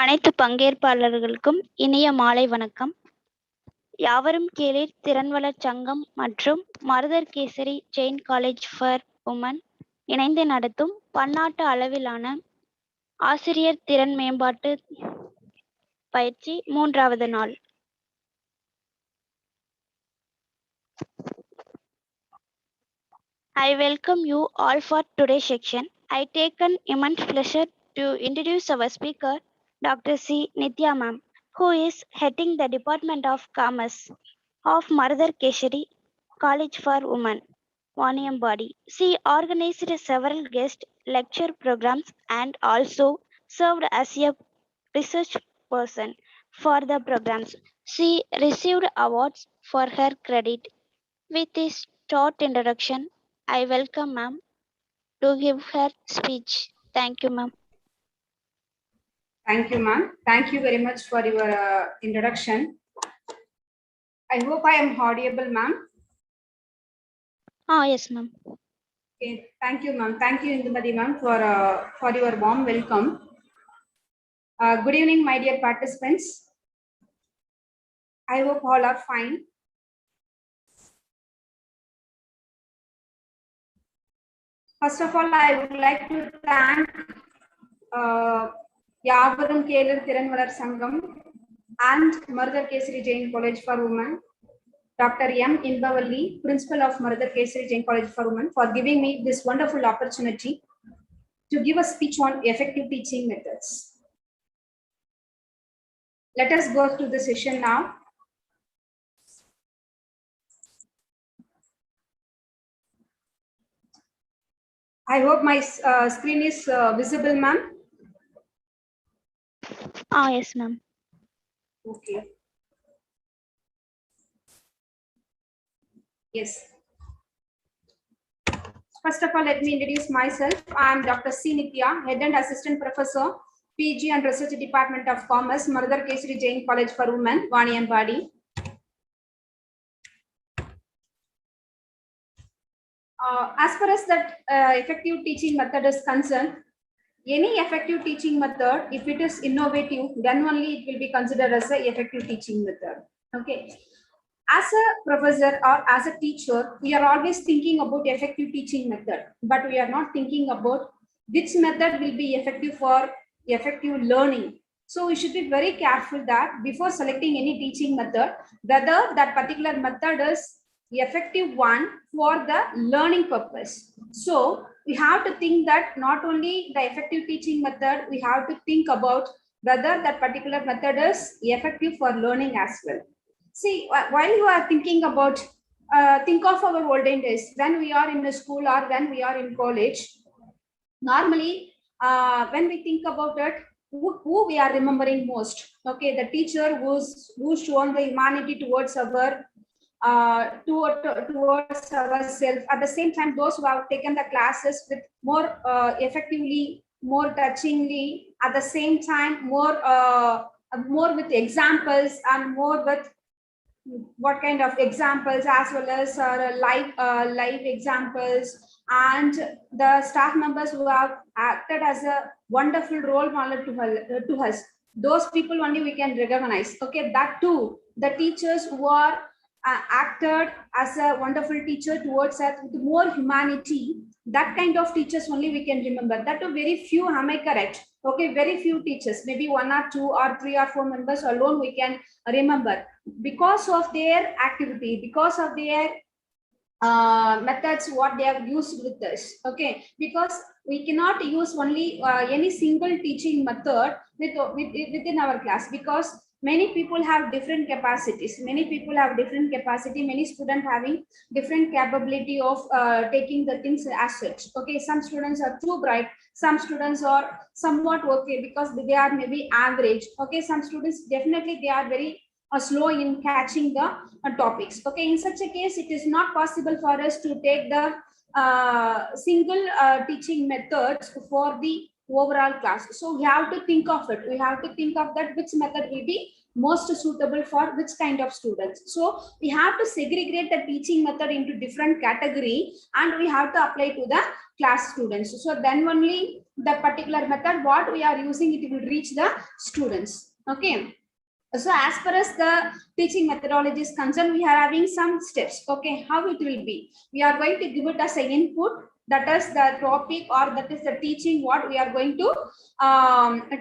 அனைத்து பங்கேற்பாளர்களுக்கும் இனிய மாலை வணக்கம். யாவரும் கேளீர் திறன்வளர் சங்கம் மற்றும் Marudhar Kesari Jain college for women இணைந்து நடத்தும் பன்னாட்டு அளவிலான ஆசிரியர் திறன் மேம்பாட்டு பயிற்சி 3வது நாள். I welcome you all for today's section. I take an immense pleasure to introduce our speaker, Dr. C. Nitya Ma'am, who is heading the Department of Commerce of Marudar Keshari College for Women, Vaniyambadi. She organized several guest lecture programs and also served as a research person for the programs. She received awards for her credit. With this short introduction, I welcome ma'am to give her speech. Thank you, ma'am. Thank you, ma'am. Thank you very much for your introduction. I hope I am audible, ma'am. Yes, ma'am. Okay, thank you, ma'am. Thank you, Indumati, ma'am, for your warm welcome. Good evening, my dear participants. I hope all are fine. First of all, I would like to thank Yavarum Kelar Thiranvalar Sangam and Marudar Kesari Jain College for Women, Dr. M. Inbavalli, Principal of Marudar Kesari Jain College for Women, for giving me this wonderful opportunity to give a speech on effective teaching methods. Let us go to the session now. I hope my screen is visible, ma'am. Yes, ma'am. Okay. Yes. First of all, let me introduce myself. I am Dr. C. Nitya, Head and Assistant Professor, PG and Research Department of Commerce, Marudar Kesari Jain College for Women, Vaniyambadi. As far as that effective teaching method is concerned, any effective teaching method, if it is innovative, then only it will be considered as an effective teaching method. Okay. As a professor or as a teacher, we are always thinking about effective teaching method, but we are not thinking about which method will be effective for effective learning. So we should be very careful that before selecting any teaching method, whether that particular method is effective one for the learning purpose. So we have to think that not only the effective teaching method, we have to think about whether that particular method is effective for learning as well. See, while you are thinking about, think of our olden days, when we are in the school or when we are in college, normally, when we think about it, who we are remembering most? Okay, the teacher who's shown the humanity towards ourselves. At the same time, those who have taken the classes with more effectively, more touchingly, at the same time, more with examples and more with what kind of examples, as well as live examples, and the staff members who have acted as a wonderful role model to us. Those people only we can recognize. Okay, that too, the teachers who are acted as a wonderful teacher towards us with more humanity, that kind of teachers only we can remember. That too, very few, am I correct? Okay, very few teachers, maybe 1 or 2 or 3 or 4 members alone we can remember, because of their activity, because of their methods what they have used with us. Okay, because we cannot use only any single teaching method within our class, because Many people have different capacities. Many people have different capacity. Many students having different capability of taking the things as such. Okay, some students are too bright. Some students are somewhat okay because they are maybe average. Okay, some students definitely they are very slow in catching the topics. Okay, in such a case, it is not possible for us to take the single teaching methods for the overall class. So we have to think of it. We have to think of that which method will be most suitable for which kind of students. So we have to segregate the teaching method into different category and we have to apply to the class students. So then only the particular method what we are using, it will reach the students. Okay. So as far as the teaching methodology is concerned, we are having some steps. Okay, how it will be? We are going to give it as an input, that is the topic or that is the teaching what we are going to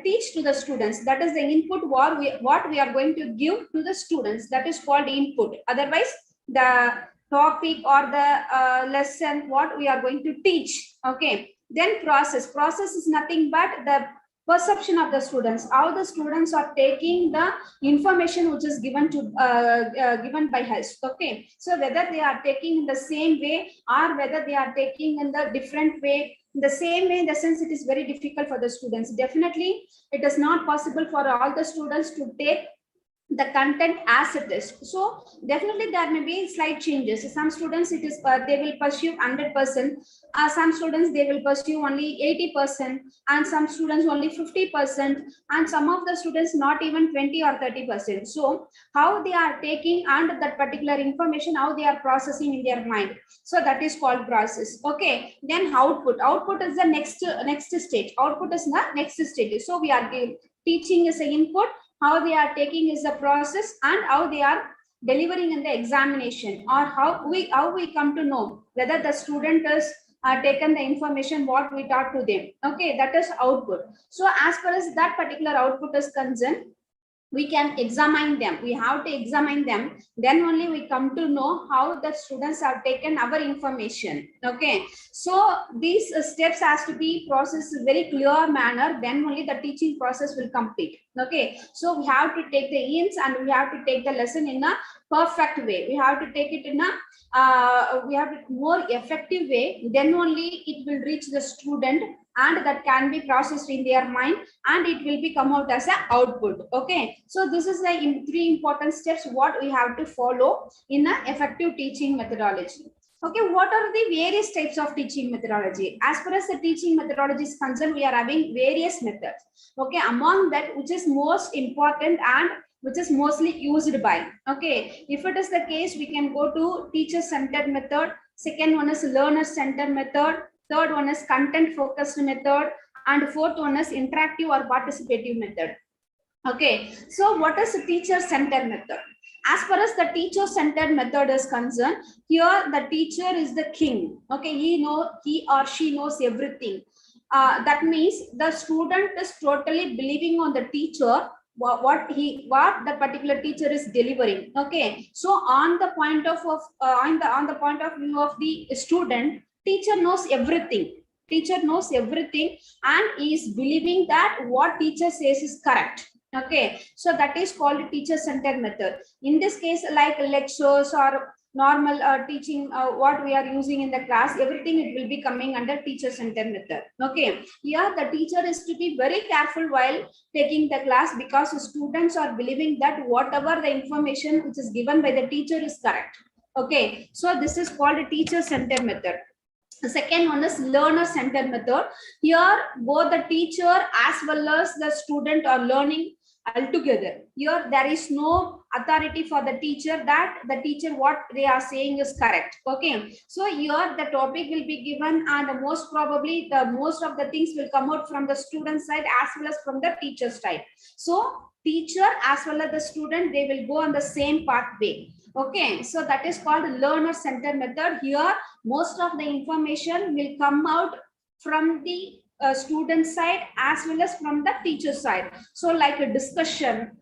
teach to the students. That is the input what we are going to give to the students. That is called input. Otherwise, the topic or the lesson what we are going to teach. Okay. Then process. Process is nothing but the perception of the students, how the students are taking the information which is given to given by us. Okay, so whether they are taking in the same way or whether they are taking in the different way, in the same way, in the sense it is very difficult for the students. Definitely it is not possible for all the students to take the content as it is. So definitely there may be slight changes. Some students it is they will pursue 100%, some students they will pursue only 80%, and some students only 50%, and some of the students not even 20 or 30%. So how they are taking and that particular information, how they are processing in their mind, so that is called process. Okay, then output is the next stage. Output is the next stage. So we are teaching is an input, how they are taking is the process, and how they are delivering in the examination, or how we come to know whether the student is taken the information what we taught to them. Okay, that is output. So as far as that particular output is concerned, we can examine them. We have to examine them, then only we come to know how the students have taken our information. Okay, so these steps has to be processed in very clear manner, then only the teaching process will complete. Okay, so we have to take the hints and we have to take the lesson in a perfect way. We have to take it in a we have a more effective way, then only it will reach the student and that can be processed in their mind and it will be come out as an output. Okay, so this is the three important steps what we have to follow in an effective teaching methodology. Okay, what are the various types of teaching methodology? As far as the teaching methodology is concerned, we are having various methods. Okay, among that which is most important and which is mostly used by. Okay, if it is the case, we can go to teacher centered method. Second one is learner centered method. Third one is content focused method, and fourth one is interactive or participative method. Okay, so what is the teacher centered method? As far as the teacher centered method is concerned, here the teacher is the king. Okay, he or she knows everything. That means the student is totally believing on the teacher, what the particular teacher is delivering. Okay, so on the point of on the point of view of the student, teacher knows everything. Teacher knows everything and is believing that what teacher says is correct. Okay, so that is called teacher centered method. In this case, like lectures or normal teaching, what we are using in the class, everything it will be coming under teacher centered method. Okay, here the teacher is to be very careful while taking the class, because the students are believing that whatever the information which is given by the teacher is correct. Okay, so this is called a teacher centered method. The second one is learner centered method. Here both the teacher as well as the student are learning altogether. Here there is no authority for the teacher that the teacher what they are saying is correct. Okay, so here the topic will be given and most probably the most of the things will come out from the student side as well as from the teacher side. So teacher as well as the student, they will go on the same pathway. Okay, so that is called learner centered method. Here most of the information will come out from the student side as well as from the teacher side. So like a discussion,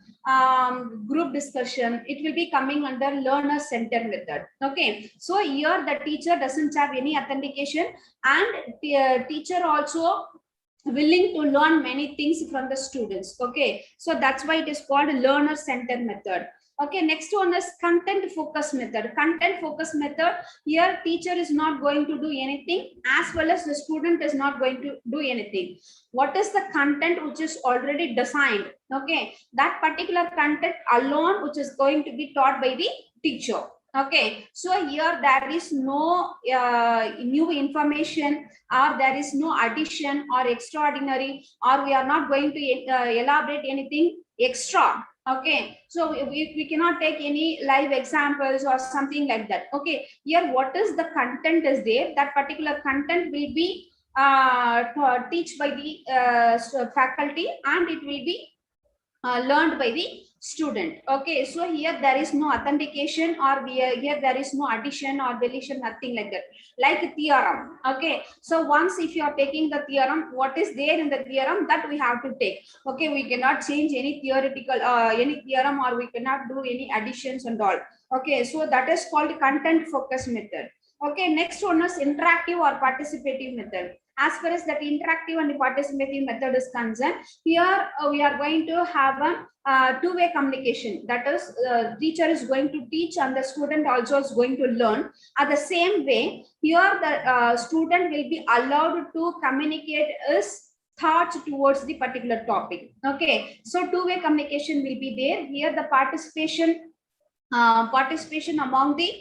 group discussion, it will be coming under learner centered method. Okay, so here the teacher doesn't have any authentication and teacher also willing to learn many things from the students. Okay, so that's why it is called learner center method. Okay, next one is content focus method. Content focus method, here teacher is not going to do anything, as well as the student is not going to do anything. What is the content which is already designed? Okay, that particular content alone which is going to be taught by the teacher. Okay, so here there is no new information, or there is no addition or extraordinary, or we are not going to elaborate anything extra. Okay, so we cannot take any live examples or something like that. Okay, here what is the content is there, that particular content will be teach by the faculty, and it will be learned by the student. Okay, so here there is no authentication, or here there is no addition or deletion, nothing like that. Like a theorem. Okay, so once if you are taking the theorem, what is there in the theorem, that we have to take. Okay, we cannot change any theoretical any theorem, or we cannot do any additions and all. Okay, so that is called content focus method. Okay, next one is interactive or participative method. As far as that interactive and participative method is concerned, here we are going to have a two-way communication. That is, teacher is going to teach and the student also is going to learn. At the same way, here the student will be allowed to communicate his thoughts towards the particular topic. Okay, so two-way communication will be there. Here the participation among the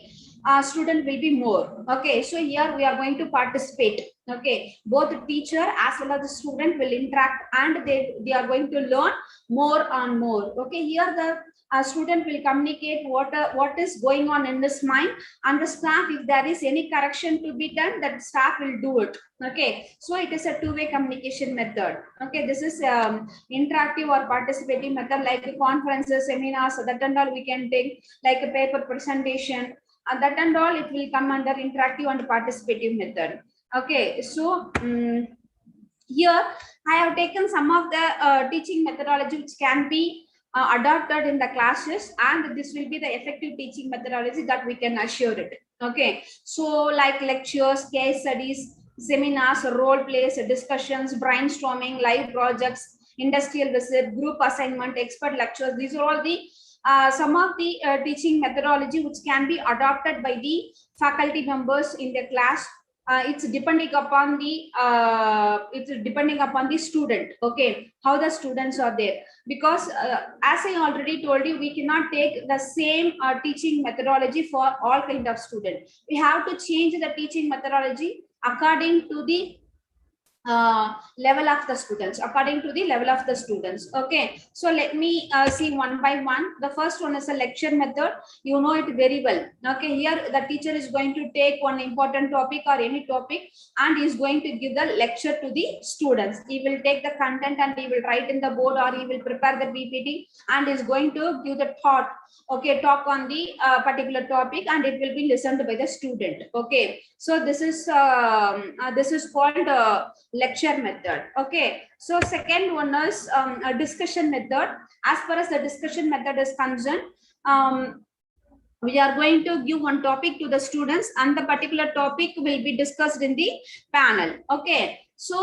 student will be more. Okay, so here we are going to participate. Okay, both the teacher as well as the student will interact, and they are going to learn more and more. Okay, here the student will communicate what is going on in his mind, and the staff, if there is any correction to be done, that staff will do it. Okay, so it is a two-way communication method. Okay, this is interactive or participating method, like conferences, seminars, that and all we can take, like a paper presentation, and that and all, it will come under interactive and participative method. Okay, so here I have taken some of the teaching methodology which can be adopted in the classes, and this will be the effective teaching methodology that we can assure it. Okay, so like lectures, case studies, seminars, role plays, discussions, brainstorming, live projects, industrial visit, group assignment, expert lectures, these are all the some of the teaching methodology which can be adopted by the faculty members in the class. It's depending upon the student. Okay, how the students are there, because as I already told you, we cannot take the same teaching methodology for all kind of students. We have to change the teaching methodology according to the level of the students, according to the level of the students. Okay, so let me see one by one. The first one is a lecture method. You know it very well. Okay, here the teacher is going to take one important topic or any topic, and is going to give the lecture to the students. He will take the content and he will write in the board, or he will prepare the PPT, and is going to give the thought. Okay, talk on the particular topic, and it will be listened by the student. Okay, so this is called lecture method. Okay, so second one is a discussion method. As far as the discussion method is concerned, we are going to give one topic to the students, and the particular topic will be discussed in the panel. Okay, so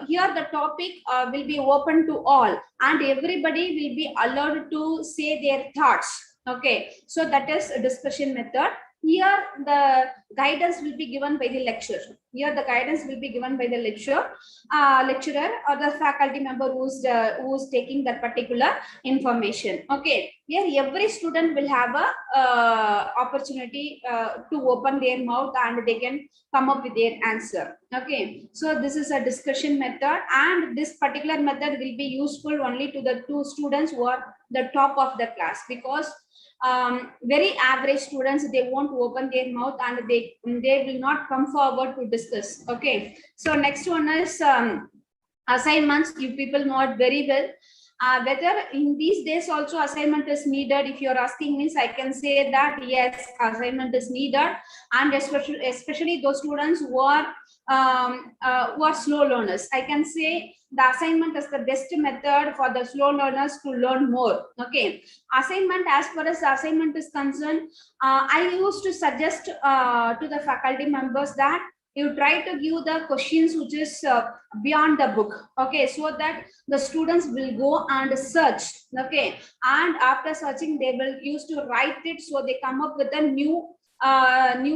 here the topic will be open to all, and everybody will be allowed to say their thoughts. Okay, so that is a discussion method. Here the guidance will be given by the lecturer. Here the guidance will be given by the lecturer or the faculty member who's taking that particular information. Okay, here every student will have a opportunity to open their mouth, and they can come up with their answer. Okay, so this is a discussion method, and this particular method will be useful only to the two students who are the top of the class, because very average students, they won't open their mouth, and they will not come forward to discuss. Okay, so next one is assignments. You people know it very well. Whether in these days also assignment is needed, if you're asking me, I can say that yes, assignment is needed, and especially those students who are slow learners. I can say the assignment is the best method for the slow learners to learn more. Okay, assignment, as far as assignment is concerned, I used to suggest to the faculty members that you try to give the questions which is beyond the book, okay, so that the students will go and search, okay, and after searching they will use to write it, so they come up with a new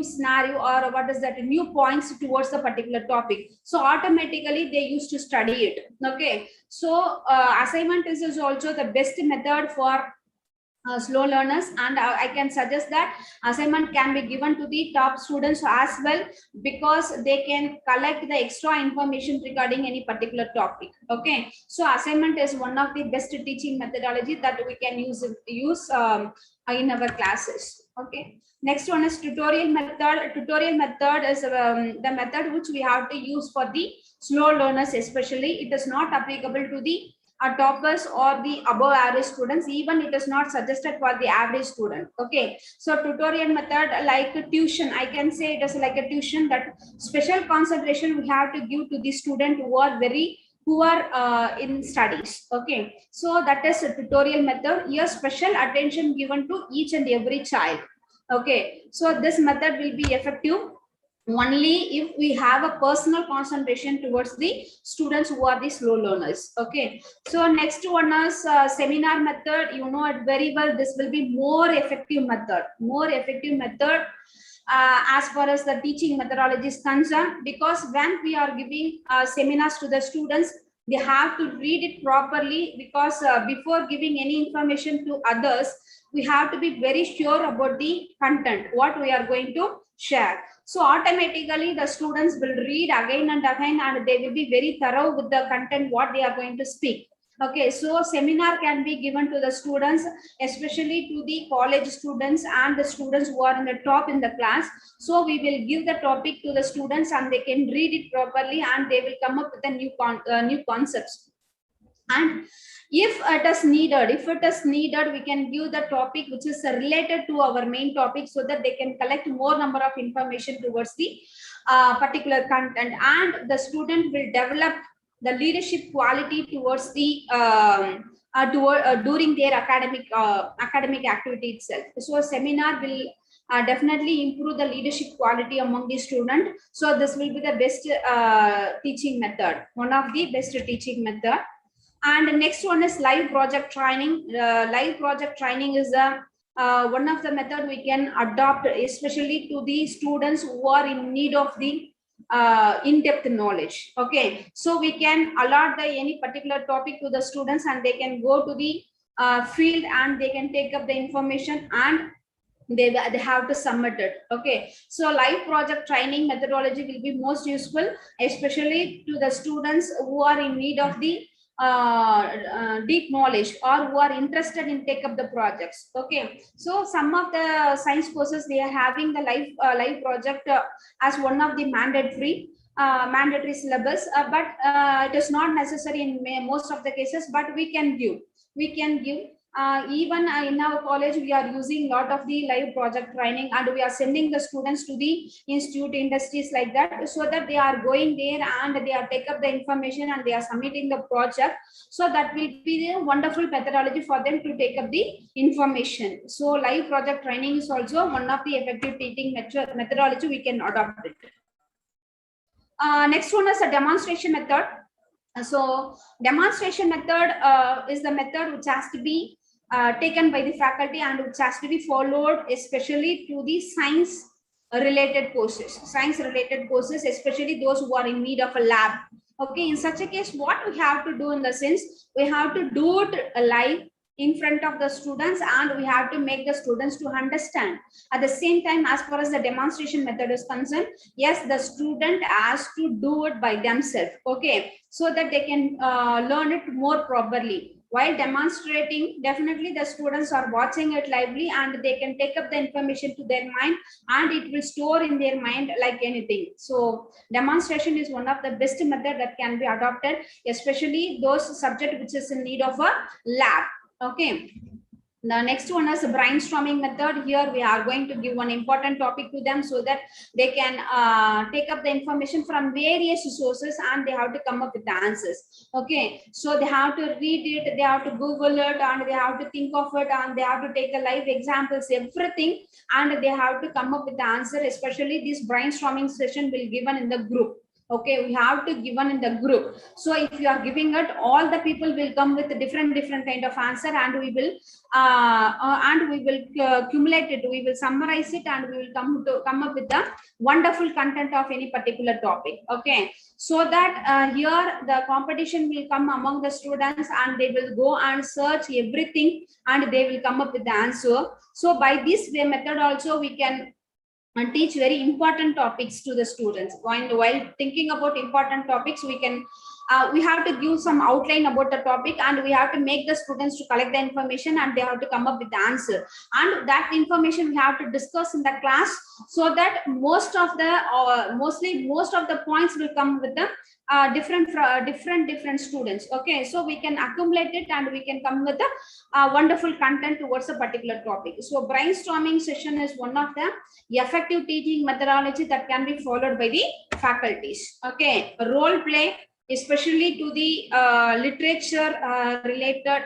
scenario, or what is that, new points towards the particular topic, so automatically they used to study it, okay. So assignment is also the best method for slow learners, and I can suggest that assignment can be given to the top students as well, because they can collect the extra information regarding any particular topic, okay. So assignment is one of the best teaching methodology that we can use in our classes, okay. Next one is tutorial method. Tutorial method is the method which we have to use for the slow learners especially. It is not applicable to the toppers or the above average students, even it is not suggested for the average student, okay. So tutorial method, like tuition, I can say it is like a tuition, that special concentration we have to give to the student who are very poor in studies, okay. So that is a tutorial method. Here special attention given to each and every child, okay. So this method will be effective only if we have a personal concentration towards the students who are the slow learners, okay. So next one is seminar method. You know it very well, this will be more effective method, as far as the teaching methodology is concerned, because when we are giving seminars to the students, they have to read it properly, because before giving any information to others, we have to be very sure about the content what we are going to share. So automatically the students will read again and again, and they will be very thorough with the content what they are going to speak, okay. So seminar can be given to the students, especially to the college students and the students who are in the top in the class. So we will give the topic to the students, and they can read it properly, and they will come up with a new concepts. And if it is needed, we can give the topic which is related to our main topic, so that they can collect more number of information towards the particular content, and the student will develop the leadership quality towards the during their academic activity itself. So seminar will definitely improve the leadership quality among the student. So this will be the best teaching method, one of the best teaching method. And the next one is live project training. Live project training is one of the method we can adopt, especially to the students who are in need of the in-depth knowledge, okay. So we can allot the any particular topic to the students, and they can go to the field, and they can take up the information, and they have to submit it, okay. So live project training methodology will be most useful, especially to the students who are in need of the deep knowledge, or who are interested in take up the projects, okay. So some of the science courses, they are having the live project as one of the mandatory syllabus, but it is not necessary in most of the cases, but we can give even in our college we are using lot of the live project training, and we are sending the students to the institute industries like that, so that they are going there and they are take up the information, and they are submitting the project. So that will be a wonderful methodology for them to take up the information. So live project training is also one of the effective teaching methodology we can adopt it. Next one is a demonstration method. So demonstration method is the method which has to be taken by the faculty, and which has to be followed especially to the science related courses, especially those who are in need of a lab, okay. In such a case, what we have to do in the sense, we have to do it live in front of the students, and we have to make the students to understand. At the same time, as far as the demonstration method is concerned, yes, the student has to do it by themselves, okay, so that they can learn it more properly. While demonstrating, definitely the students are watching it lively, and they can take up the information to their mind, and it will store in their mind like anything. So demonstration is one of the best method that can be adopted, especially those subject which is in need of a lab, okay. The next one is a brainstorming method. Here we are going to give one important topic to them so that they can take up the information from various sources and they have to come up with the answers. Okay, so they have to read it, they have to Google it, and they have to think of it, and they have to take the live examples, everything, and they have to come up with the answer. Especially this brainstorming session will be given in the group. Okay, we have to given in the group. So if you are giving it, all the people will come with a different kind of answer, and we will accumulate it, we will summarize it, and we will come up with the wonderful content of any particular topic. Okay, so that here the competition will come among the students, and they will go and search everything, and they will come up with the answer. So by this way method also we can and teach very important topics to the students. While thinking about important topics, we have to give some outline about the topic, and we have to make the students to collect the information, and they have to come up with the answer, and that information we have to discuss in the class, so that most of the points will come with the different students. Okay, so we can accumulate it, and we can come with a wonderful content towards a particular topic. So brainstorming session is one of the effective teaching methodology that can be followed by the faculties. Okay, role play, especially to the literature related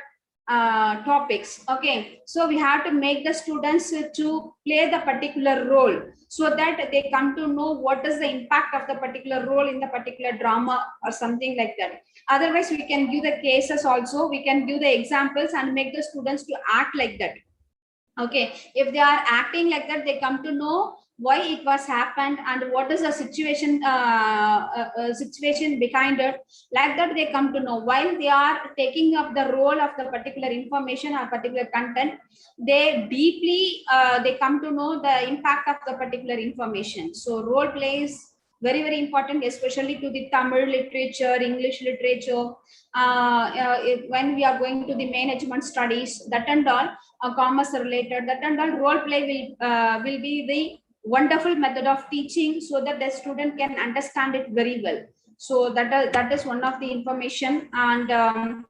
topics. Okay, so we have to make the students to play the particular role, so that they come to know what is the impact of the particular role in the particular drama or something like that. Otherwise we can give the cases also, we can give the examples and make the students to act like that. Okay, if they are acting like that, they come to know why it was happened and what is the situation behind it. Like that they come to know. While they are taking up the role of the particular information or particular content, they deeply they come to know the impact of the particular information. So role plays very important, especially to the Tamil literature, English literature, when we are going to the management studies, that and all, commerce related, that and all, role play will be the wonderful method of teaching, so that the student can understand it very well. So that is one of the information. And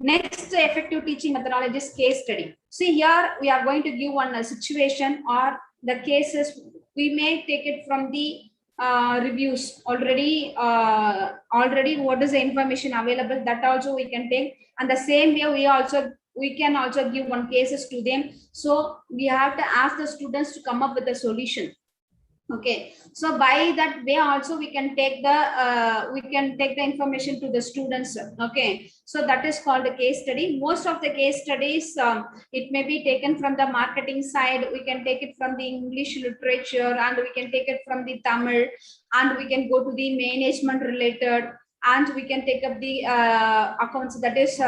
next effective teaching methodology is case study. See, here we are going to give one situation or the cases. We may take it from the reviews already. What is the information available, that also we can take, and the same way we can also give one cases to them. So we have to ask the students to come up with a solution. Okay, so by that way also we can take the information to the students. Okay, so that is called a case study. Most of the case studies, it may be taken from the marketing side, we can take it from the English literature, and we can take it from the Tamil, and we can go to the management related, and we can take up the accounts, that is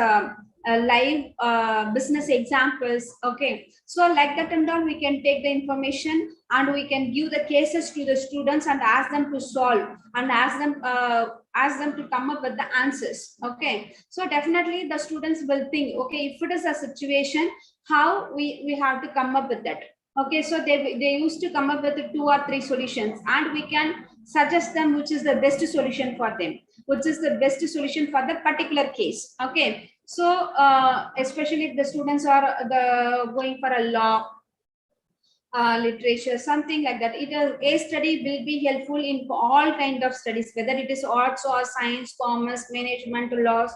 live business examples. Okay, so like that and all, we can take the information, and we can give the cases to the students and ask them to solve, and ask them to come up with the answers. Okay, so definitely the students will think, okay, if it is a situation, how we have to come up with that. Okay, so they used to come up with 2 or 3 solutions, and we can suggest them which is the best solution for them, which is the best solution for the particular case. Okay, so especially if the students are going for a law, literature, something like that, a case study will be helpful in all kind of studies, whether it is arts or science, commerce, management, laws,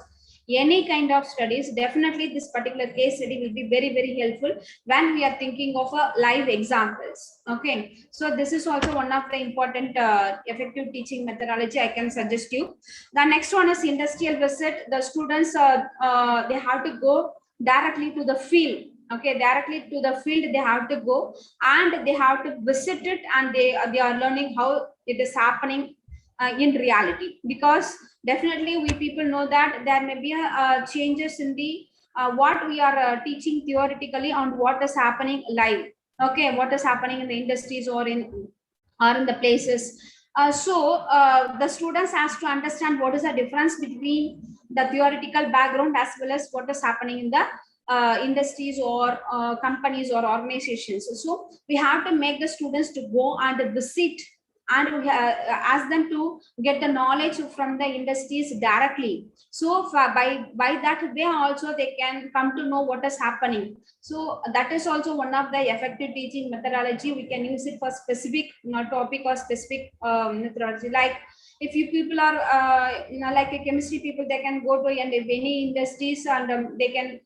any kind of studies. Definitely this particular case study will be very helpful when we are thinking of live examples. Okay, so this is also one of the important effective teaching methodology I can suggest you. The next one is industrial visit. The students they have to go directly to the field. Okay, directly to the field they have to go, and they have to visit it, and they are learning how it is happening in reality. Because definitely we people know that there may be changes in the what we are teaching theoretically on what is happening live. Okay, what is happening in the industries or in the places. The students has to understand what is the difference between the theoretical background as well as what is happening in the industries or companies or organizations. So we have to make the students to go and visit and we ask them to get the knowledge from the industries directly. So by that way also they can come to know what is happening. So that is also one of the effective teaching methodology. We can use it for specific topic or specific methodology. Like if you people are like a chemistry people, they can go to any industries, and they can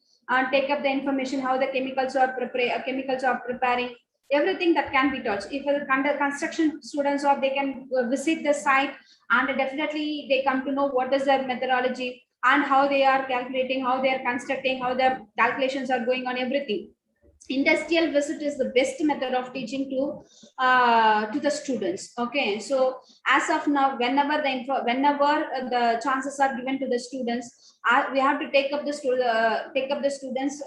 take up the information how the chemicals are preparing, everything that can be taught. If the construction students, or they can visit the site, and definitely they come to know what is their methodology and how they are calculating, how they are constructing, how the calculations are going on, everything. Industrial visit is the best method of teaching to the students. Okay, so as of now, whenever the chances are given to the students, we have to take up the students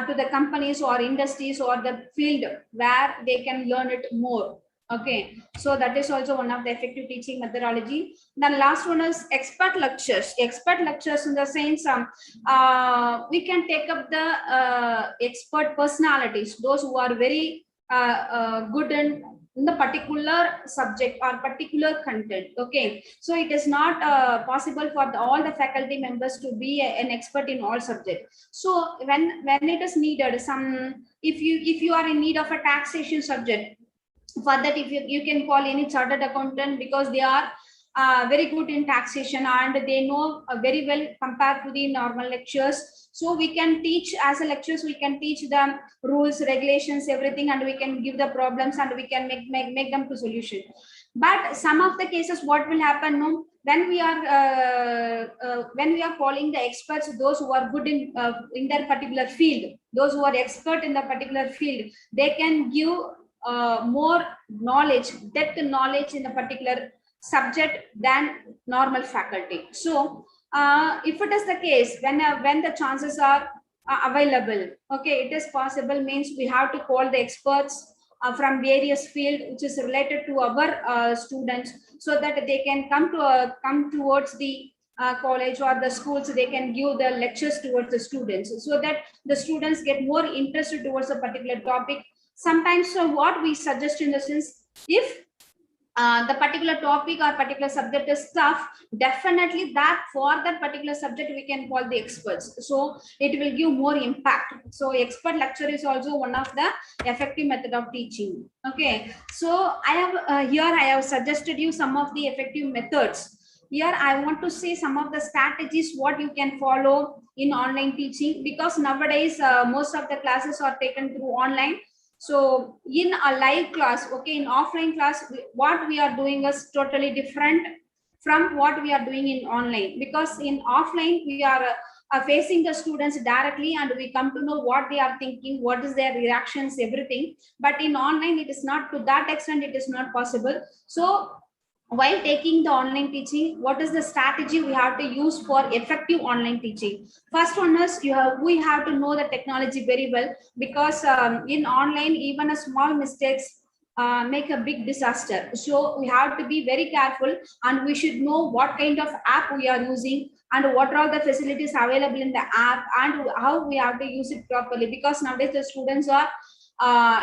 to the companies or industries or the field where they can learn it more. Okay, so that is also one of the effective teaching methodology. Then last one is expert lectures. Expert lectures in the sense, we can take up the expert personalities, those who are very good in the particular subject or particular content. Okay, so it is not possible for all the faculty members to be an expert in all subjects. So when it is needed, if you are in need of a taxation subject, for that, if you can call any chartered accountant, because they are very good in taxation and they know very well compared to the normal lectures. So we can teach, as a lectures we can teach them rules, regulations, everything, and we can give the problems and we can make them to solution. But some of the cases, what will happen, no, when we are calling the experts, those who are good in their particular field, those who are expert in the particular field, they can give more knowledge, depth knowledge in a particular subject than normal faculty. So if it is the case, when the chances are available, okay, it is possible, means we have to call the experts from various field which is related to our students, so that they can come towards the college or the schools. They can give the lectures towards the students, so that the students get more interested towards a particular topic. Sometimes, so what we suggest in the sense, if the particular topic or particular subject is tough, definitely that for that particular subject we can call the experts, so it will give more impact. So expert lecture is also one of the effective method of teaching. Okay, so I have here I have suggested you some of the effective methods. Here I want to say some of the strategies what you can follow in online teaching, because nowadays most of the classes are taken through online. So in a live class, okay, in offline class, what we are doing is totally different from what we are doing in online, because in offline we are facing the students directly and we come to know what they are thinking, what is their reactions, everything. But in online, it is not to that extent, it is not possible. So while taking the online teaching, what is the strategy we have to use for effective online teaching? First one is we have to know the technology very well, because in online, even a small mistakes make a big disaster. So we have to be very careful, and we should know what kind of app we are using and what are all the facilities available in the app and how we have to use it properly, because nowadays the students are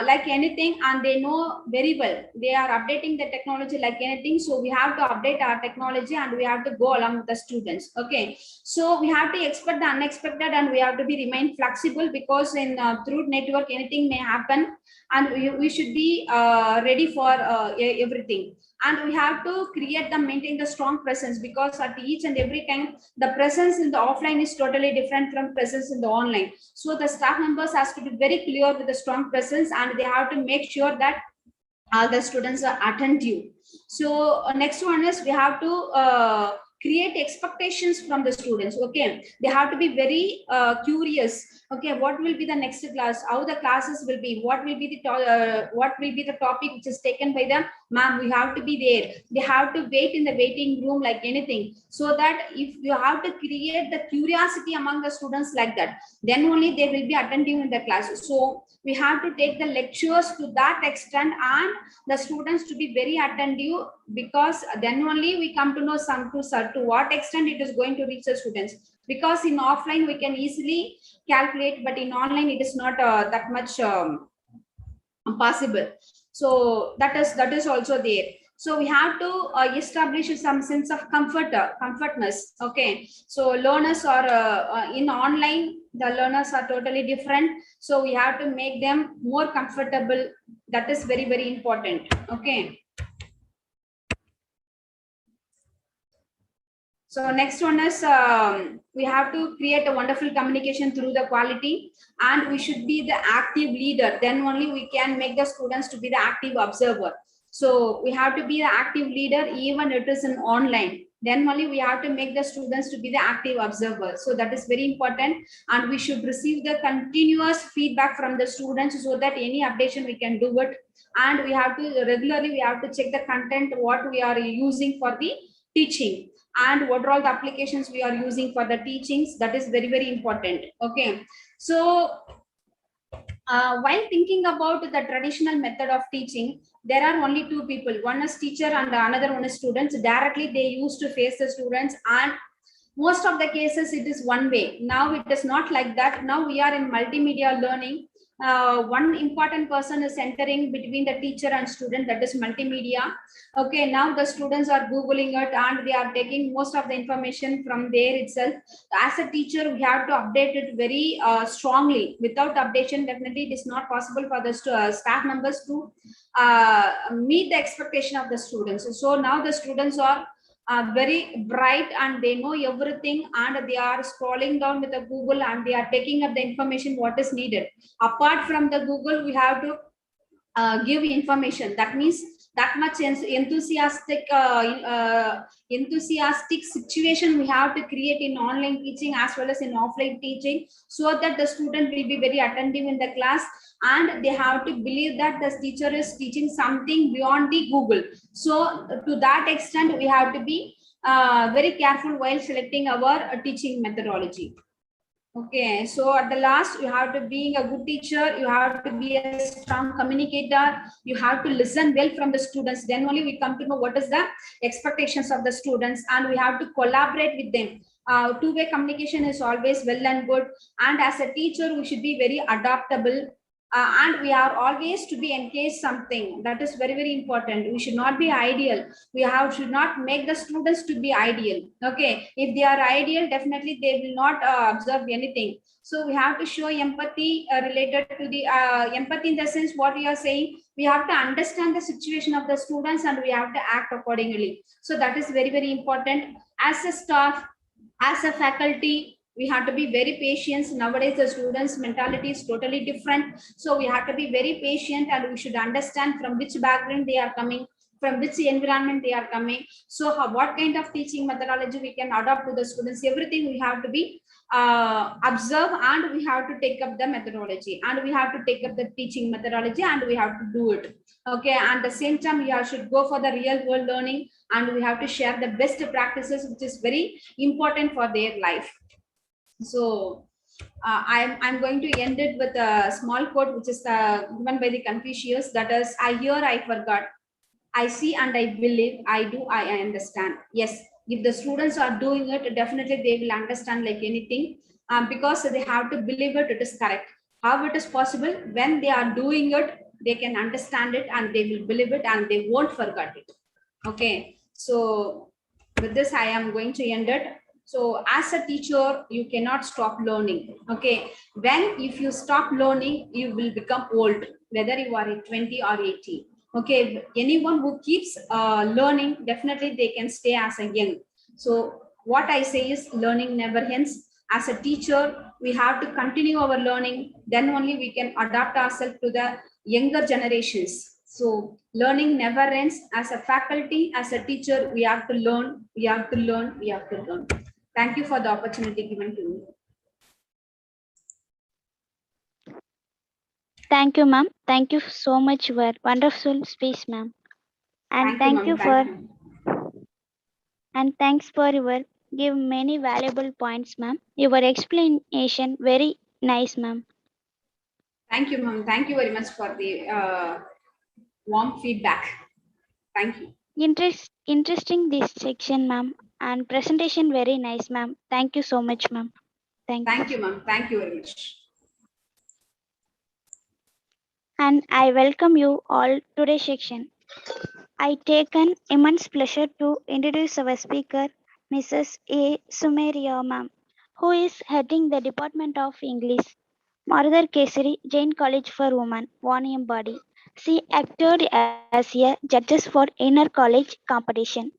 like anything, and they know very well, they are updating the technology like anything. So we have to update our technology and we have to go along with the students. Okay, so we have to expect the unexpected and we have to be remain flexible, because in through network anything may happen, and we should be ready for everything. And we have to create the maintain the strong presence, because at each and every time the presence in the offline is totally different from presence in the online. So the staff members has to be very clear with the strong presence, and they have to make sure that all the students are attentive. So next one is we have to create expectations from the students. Okay, they have to be very curious. Okay, what will be the next class, how the classes will be, what will be the topic which is taken by them, ma'am, we have to be there. They have to wait in the waiting room like anything, so that if you have to create the curiosity among the students like that, then only they will be attending in the class. So we have to take the lectures to that extent and the students to be very attentive, because then only we come to know to what extent it is going to reach the students. Because in offline we can easily calculate, but in online it is not that much possible. So that is also there. So we have to establish some sense of comfortness. Okay, so learners are in online, the learners are totally different, so we have to make them more comfortable. That is very, very important. Okay. So next one is we have to create a wonderful communication through the quality, and we should be the active leader. Then only we can make the students to be the active observer. So we have to be the active leader even it is in online. Then only we have to make the students to be the active observer. So that is very important, and we should receive the continuous feedback from the students so that any updation we can do it. And we have to regularly we have to check the content what we are using for the teaching, and what are all the applications we are using for the teachings. That is very, very important. Okay, so while thinking about the traditional method of teaching, there are only two people, one is teacher and another one is students. Directly they used to face the students, and most of the cases it is one way. Now it is not like that. Now we are in multimedia learning. One important person is entering between the teacher and student, that is multimedia. Okay, now the students are googling it and they are taking most of the information from there itself. As a teacher we have to update it very strongly. Without updation definitely it is not possible for the staff members to meet the expectation of the students. So now the students are very bright and they know everything, and they are scrolling down with the Google and they are taking up the information what is needed. Apart from the Google, we have to give information. That means that much enthusiastic situation we have to create in online teaching as well as in offline teaching, so that the student will be very attentive in the class, and they have to believe that the teacher is teaching something beyond the Google. So to that extent we have to be very careful while selecting our teaching methodology. Okay, so at the last, you have to being a good teacher, you have to be a strong communicator, you have to listen well from the students. Then only we come to know what is the expectations of the students, and we have to collaborate with them. Two-way communication is always well and good. And as a teacher, we should be very adaptable, and we are always to be engaged something. That is very, very important. We should not be ideal. We should not make the students to be ideal. Okay, if they are ideal, definitely they will not observe anything. So we have to show empathy related to the empathy in the sense what we are saying. We have to understand the situation of the students and we have to act accordingly. So that is very, very important. As a staff, as a faculty, we have to be very patient. Nowadays the students mentality is totally different, so we have to be very patient and we should understand from which background they are coming, from which environment they are coming. So what kind of teaching methodology we can adopt to the students, everything we have to be observe, and we have to take up the methodology, and we have to take up the teaching methodology, and we have to do it. Okay, and the same time we should go for the real world learning, and we have to share the best practices which is very important for their life. So I'm going to end it with a small quote which is given by the Confucius, that is, I hear, I forgot, I see and I believe, I do, I understand. Yes, if the students are doing it, definitely they will understand like anything, because they have to believe it is correct. How it is possible? When they are doing it, they can understand it and they will believe it and they won't forget it. Okay, so with this, I am going to end it. So as a teacher, you cannot stop learning. Okay, if you stop learning, you will become old, whether you are 20 or 80. Okay, anyone who keeps learning, definitely they can stay as a young. So what I say is learning never ends. As a teacher, we have to continue our learning, then only we can adapt ourselves to the younger generations. So learning never ends. As a faculty, as a teacher, we have to learn, we have to learn, we have to learn. Thank you for the opportunity given to me. Thank you, ma'am. Thank you so much for wonderful speech, ma'am. And Thank you, ma'am. Thank you. and thanks for your give many valuable points, ma'am. Your explanation very nice, ma'am. Thank you, ma'am. Thank you very much for the warm feedback. Thank you. Interesting this section, ma'am. And presentation very nice, ma'am. Thank you so much, ma'am. Thank you, ma'am. Thank you very much. And I welcome you all today's section. I take an immense pleasure to introduce our speaker, Mrs. A. Sumeria ma'am, who is heading the Department of English, Maradar Kesari, Jain College for Women, Waniyambadi. She acted as a judges for inner college competition.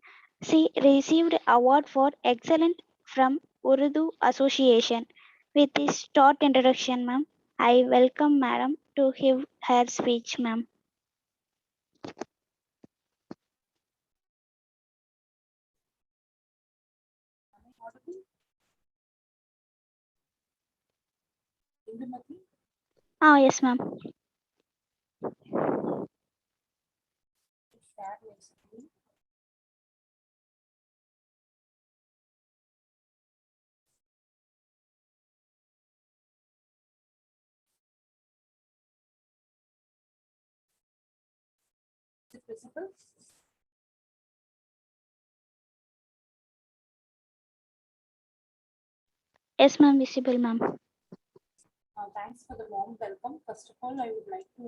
She received award for excellence from Urdu Association. With this short introduction, ma'am, I welcome madam to give her speech, ma'am. Ah, yes, ma'am. Yes, ma'am, visible, ma'am. Thanks for the warm welcome. First of all, I would like to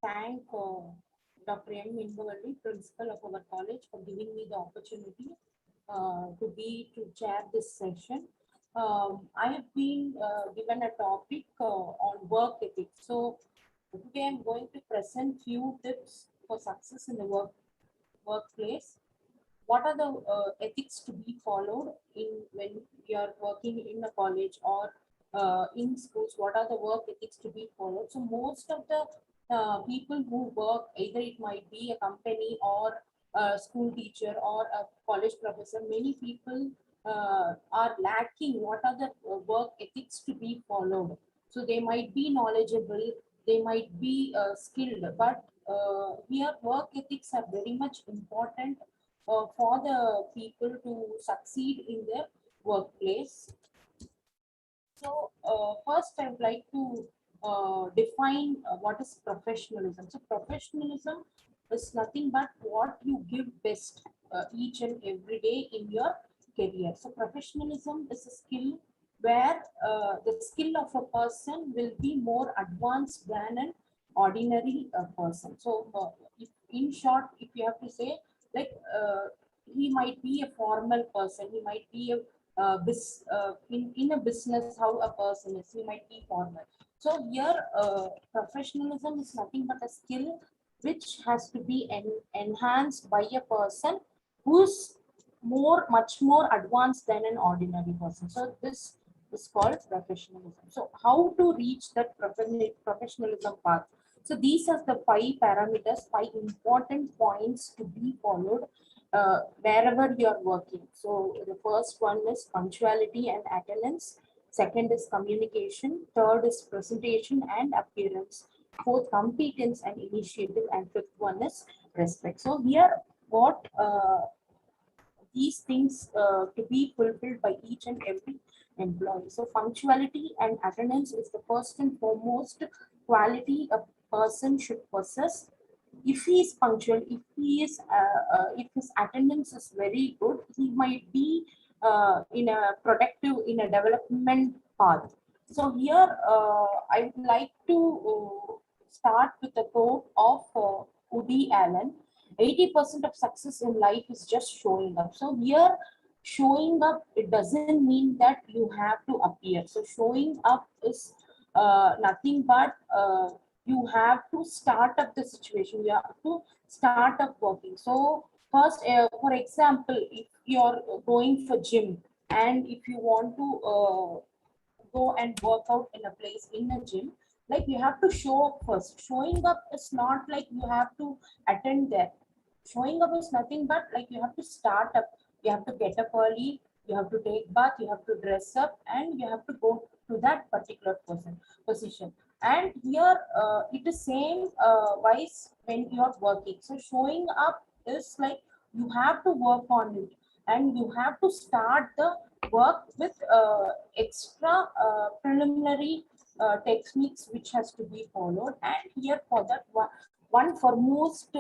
thank Dr. M. Invavalli, principal of our college, for giving me the opportunity to chair this session. I have been given a topic on work ethics. So today I'm going to present few tips for success in the workplace. What are the ethics to be followed in when you are working in a college or in schools? What are the work ethics to be followed? So most of the people who work, either it might be a company or a school teacher or a college professor, many people are lacking what are the work ethics to be followed. So they might be knowledgeable, they might be skilled, but here work ethics are very much important for the people to succeed in their workplace. So first I would like to define what is professionalism. So professionalism is nothing but what you give best each and every day in your career. So professionalism is a skill where the skill of a person will be more advanced than an ordinary person. So in short, if you have to say, like he might be a formal person, he might be a in a business, how a person is, he might be formal. So here professionalism is nothing but a skill which has to be enhanced by a person who's much more advanced than an ordinary person. So this is called professionalism. So how to reach that professionalism path? So these are the 5 parameters, 5 important points to be followed wherever you are working. So the first one is punctuality and attendance. Second is communication. Third is presentation and appearance. Fourth, competence and initiative. And fifth one is respect. So here, what these things to be fulfilled by each and every employee. So punctuality and attendance is the first and foremost quality a person should possess. If he is punctual, if his attendance is very good, he might be in a development path. So here I would like to start with a quote of Woody Allen. 80% of success in life is just showing up. So here, showing up, it doesn't mean that you have to appear. So showing up is nothing but you have to start up the situation, you have to start up working. So first, for example, if you're going for gym and if you want to go and work out in a place in a gym, like you have to show up first. Showing up is not like you have to attend there. Showing up is nothing but like you have to start up. You have to get up early, you have to take bath, you have to dress up, and you have to go to that particular position. And here it is same wise when you are working. So showing up is like you have to work on it, and you have to start the work with extra preliminary techniques which has to be followed. And here for that one foremost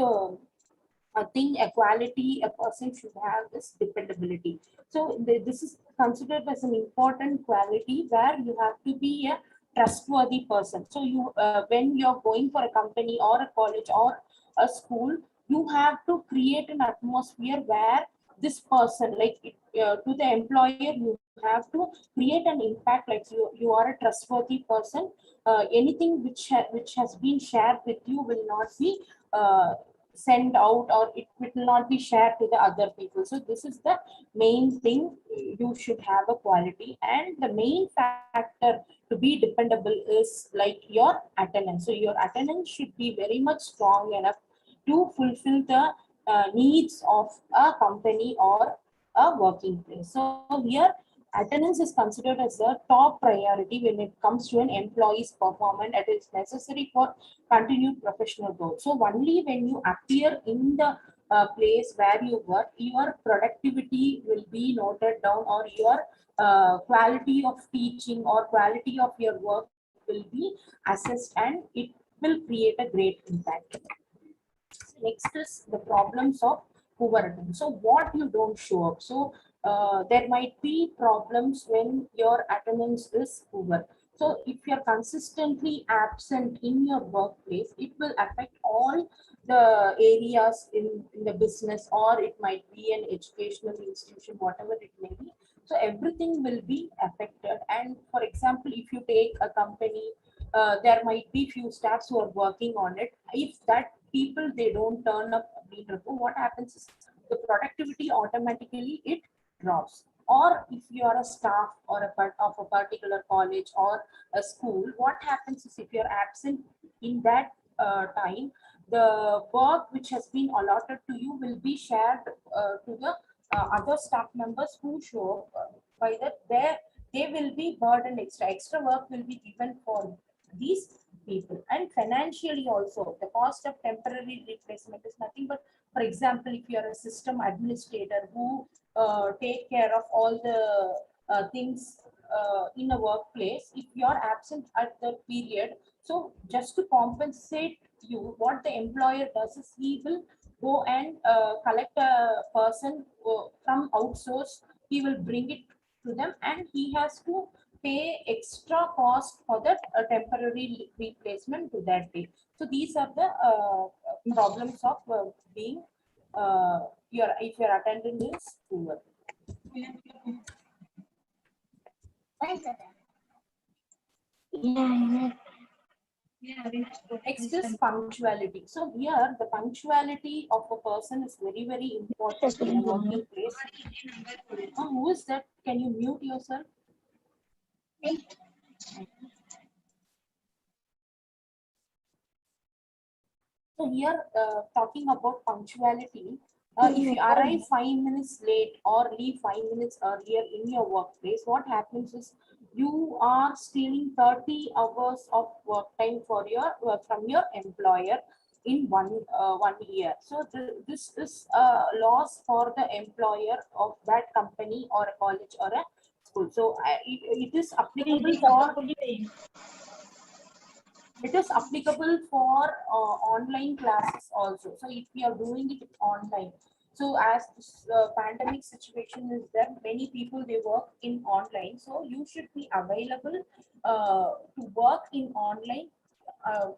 I think a quality a person should have is dependability. So this is considered as an important quality where you have to be a trustworthy person. So you when you're going for a company or a college or a school, you have to create an atmosphere where this person, like to the employer, you have to create an impact, like you are a trustworthy person. Anything which has been shared with you will not be uh, sent out, or it will not be shared to the other people. So this is the main thing. You should have a quality, and the main factor to be dependable is like your attendance. So your attendance should be very much strong enough to fulfill the needs of a company or a working place. So here attendance is considered as a top priority when it comes to an employee's performance. It is necessary for continued professional growth. So only when you appear in the place where you work, your productivity will be noted down, or your quality of teaching or quality of your work will be assessed, and it will create a great impact. Next is the problems of poor attendance. So what you don't show up. So there might be problems when your attendance is poor. So if you're consistently absent in your workplace, it will affect all the areas in the business, or it might be an educational institution, whatever it may be. So everything will be affected. And for example, if you take a company, there might be few staffs who are working on it. If that people they don't turn up being report, what happens is the productivity automatically it drops. Or if you are a staff or a part of a particular college or a school, what happens is if you're absent in that time, the work which has been allotted to you will be shared to the other staff members who show up. By that they will be burdened. Extra work will be given for these people. And financially also, the cost of temporary replacement is nothing but, for example, if you are a system administrator who take care of all the things in a workplace, if you are absent at the period, so just to compensate you, what the employer does is he will go and collect a person from outsource. He will bring it to them, and he has to pay extra cost for that temporary replacement to that day. So these are the problems of being your if your attendance is poor. Next is punctuality. So here the punctuality of a person is very important in a working place. Who is that? Can you mute yourself? So here, talking about punctuality, if you arrive 5 minutes late or leave 5 minutes earlier in your workplace, what happens is you are stealing 30 hours of work time for your from your employer in 1 year. So this is a loss for the employer of that company or a college or a school. So it is applicable for online classes also. So if you are doing it online, so as this pandemic situation is there, many people they work in online. So you should be available to work in online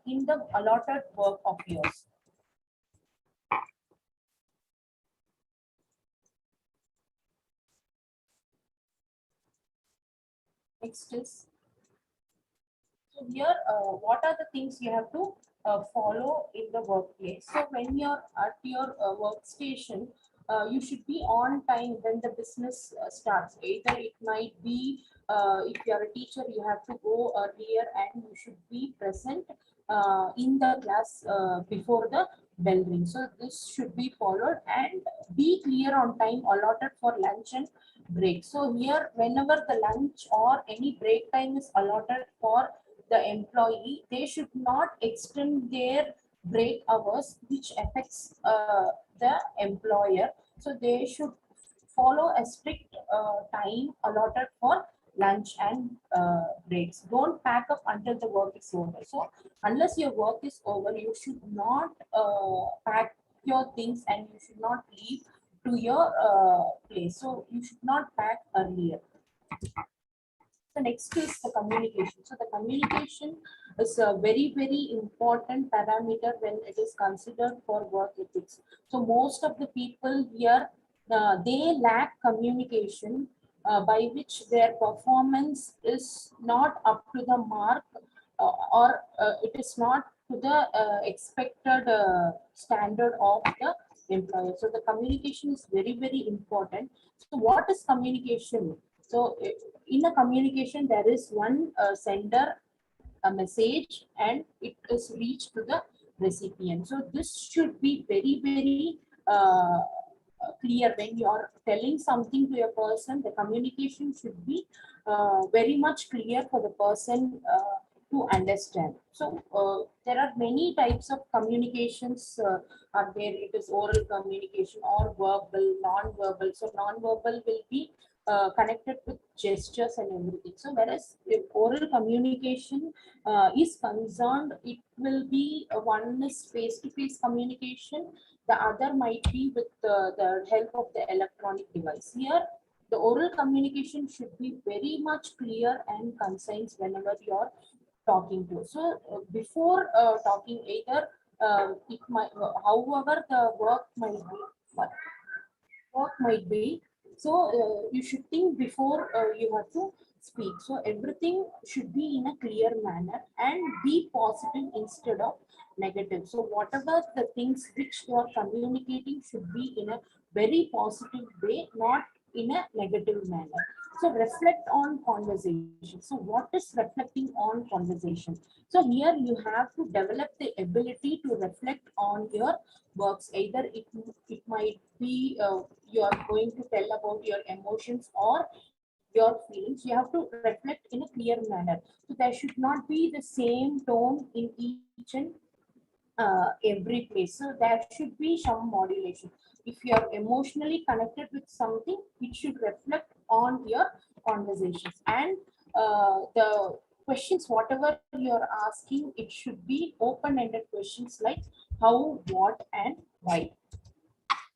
in the allotted work of yours. Next is, so here, what are the things you have to follow in the workplace? So when you're at your workstation, you should be on time when the business starts. Either it might be, if you're a teacher, you have to go earlier and you should be present in the class before the bell rings. So this should be followed, and be clear on time allotted for lunch and break. So here, whenever the lunch or any break time is allotted for the employee, they should not extend their break hours, which affects the employer. So they should follow a strict time allotted for lunch and breaks. Don't pack up until the work is over. So unless your work is over, you should not pack your things, and you should not leave to your place. So you should not pack earlier. The next is the communication. So the communication is a very, very important parameter when it is considered for work ethics. So most of the people here, they lack communication, by which their performance is not up to the mark, or it is not to the expected standard of the employer. So the communication is very, very important. So what is communication? So in a communication, there is one sender, a message, and it is reached to the recipient. So this should be very, very clear. When you are telling something to a person, the communication should be very much clear for the person to understand. So there are many types of communications are there. It is oral communication or verbal, non-verbal. So non-verbal will be connected with gestures and everything. So whereas if oral communication is concerned, it will be one is face-to-face communication, the other might be with the help of the electronic device. Here, the oral communication should be very much clear and concise whenever you're talking to. So before talking, either it might, however the work might be. So you should think before you have to speak. So everything should be in a clear manner and be positive instead of negative. So whatever the things which you are communicating should be in a very positive way, not in a negative manner. So reflect on conversation. So what is reflecting on conversation? So here you have to develop the ability to reflect on your works. Either it might be you are going to tell about your emotions or your feelings. You have to reflect in a clear manner. So there should not be the same tone in each and every place. So there should be some modulation. If you are emotionally connected with something, it should reflect on your conversations. And the questions, whatever you are asking, it should be open-ended questions like how, what, and why.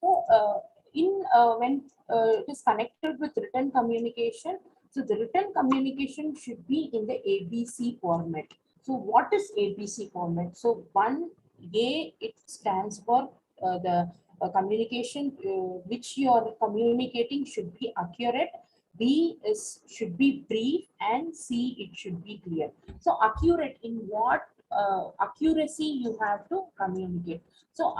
So, in when it is connected with written communication, so the written communication should be in the ABC format. So, what is ABC format? So, one A, it stands for the communication which you are communicating should be accurate. B is should be brief, and C, it should be clear. So, accurate in what accuracy you have to communicate. So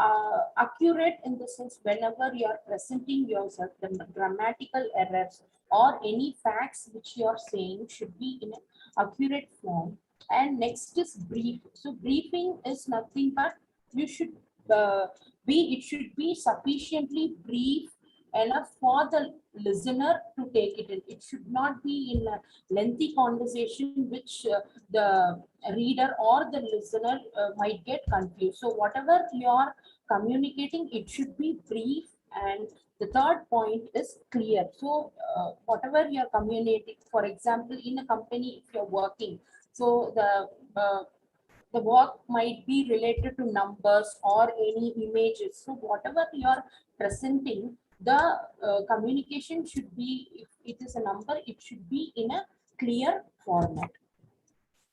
accurate in the sense whenever you are presenting yourself, the grammatical errors or any facts which you are saying should be in an accurate form. And next is brief. So briefing is nothing but you should uh, it should be sufficiently brief enough for the listener to take it in. It should not be in a lengthy conversation which the reader or the listener might get confused. So whatever you are communicating, it should be brief. And the third point is clear. So whatever you are communicating, for example, in a company, if you're working, so the work might be related to numbers or any images. So whatever you are presenting, the communication should be, if it is a number, it should be in a clear format.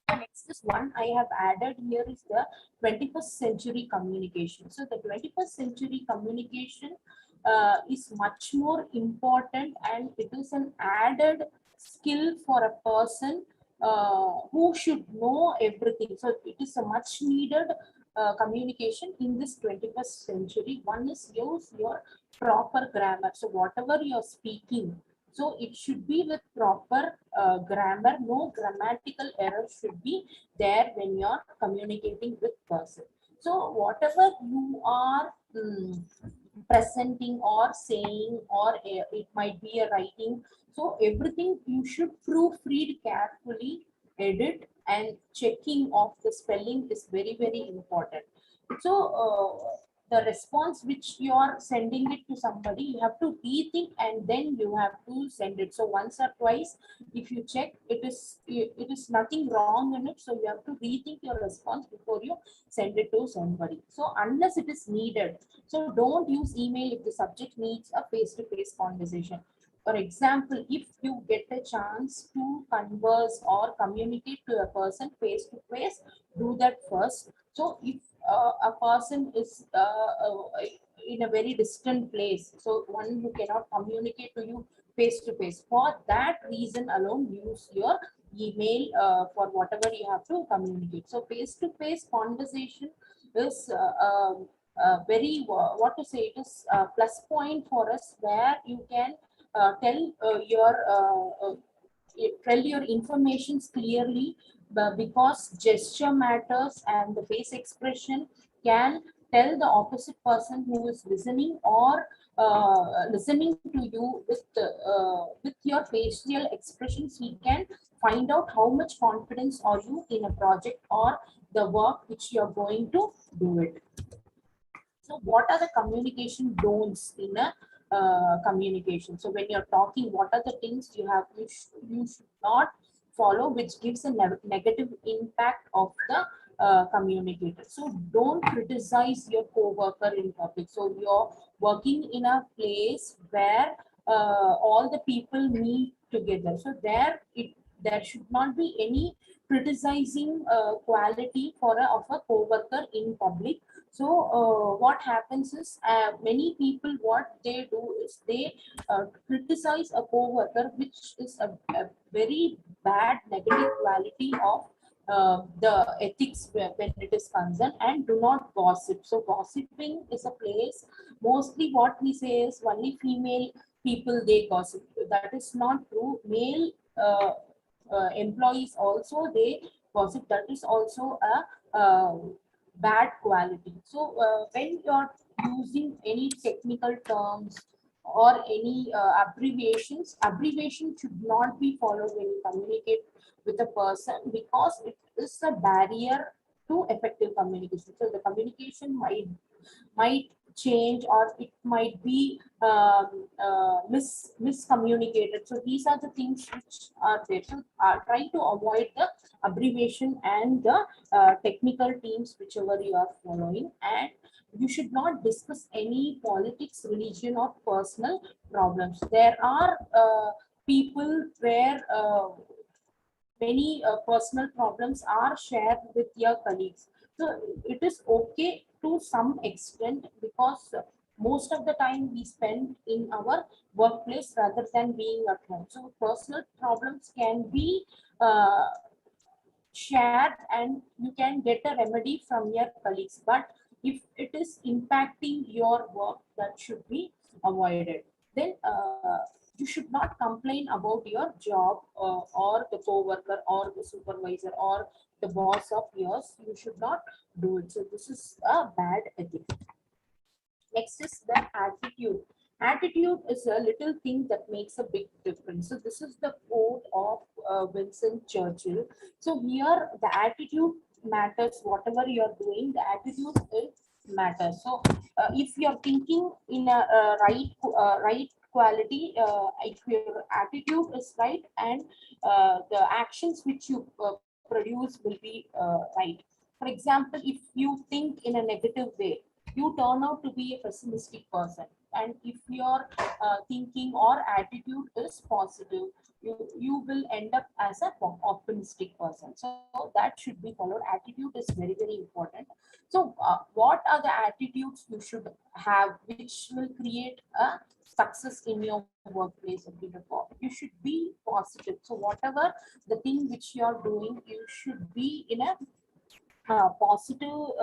The next is one I have added here is the 21st century communication. So the 21st century communication is much more important, and it is an added skill for a person who should know everything. So it is a much needed communication in this 21st century. One is use your proper grammar. So whatever you're speaking, so it should be with proper grammar. No grammatical error should be there when you're communicating with person. So whatever you are presenting or saying, or it might be a writing. So everything you should proofread carefully, edit, and checking of the spelling is very, very important. So the response which you are sending it to somebody, you have to rethink and then you have to send it. So once or twice, if you check, it is nothing wrong in it. So you have to rethink your response before you send it to somebody. So unless it is needed, so don't use email if the subject needs a face-to-face conversation. For example, if you get a chance to converse or communicate to a person face to face, do that first. So if a person is in a very distant place, so one who cannot communicate to you face to face, for that reason alone, use your email for whatever you have to communicate. So face to face conversation is very what to say, it is a plus point for us, where you can tell your informations clearly, because gesture matters and the face expression can tell the opposite person who is listening or listening to you with your facial expressions. We can find out how much confidence are you in a project or the work which you are going to do it. So what are the communication don'ts in a communication? So when you're talking, what are the things you should not follow, which gives a negative impact of the communicator? So don't criticize your co-worker in public. So you're working in a place where all the people meet together. So there should not be any criticizing quality of a co-worker in public. So what happens is, many people, what they do is they criticize a co-worker, which is a very bad negative quality of the ethics when it is concerned. And do not gossip. So gossiping is a place, mostly what we say is only female people they gossip. That is not true. Male employees also they gossip. That is also a bad quality. So when you're using any technical terms or any abbreviation should not be followed when you communicate with a person, because it is a barrier to effective communication. So the communication might change, or it might be miscommunicated. So these are the things which are there. So try to avoid the abbreviation and the technical teams whichever you are following. And you should not discuss any politics, religion, or personal problems. There are people where many personal problems are shared with your colleagues. So it is okay to some extent, because most of the time we spend in our workplace rather than being at home. So personal problems can be uh, shared and you can get a remedy from your colleagues. But if it is impacting your work, that should be avoided. Then you should not complain about your job or the co-worker or the supervisor or the boss of yours. You should not do it. So this is a bad ethic. Next is the attitude. Attitude is a little thing that makes a big difference. So this is the quote of Winston Churchill. So here the attitude matters. Whatever you are doing, the attitude is matters. So if you are thinking in a right quality, if your attitude is right, and the actions which you produce will be right. For example, if you think in a negative way, you turn out to be a pessimistic person. And if your thinking or attitude is positive, you will end up as a optimistic person. So that should be followed. Attitude is very, very important. So what are the attitudes you should have which will create a success in your workplace? You should be positive. So whatever the thing which you are doing, you should be in a positive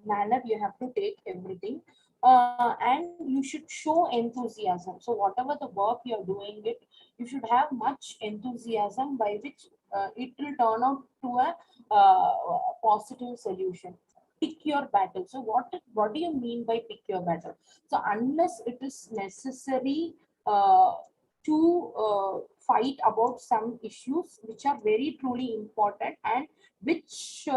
manner. You have to take everything, and you should show enthusiasm. So whatever the work you're doing it, you should have much enthusiasm, by which it will turn out to a positive solution. Pick your battle. So what do you mean by pick your battle? So unless it is necessary uh, to fight about some issues which are very truly important, and which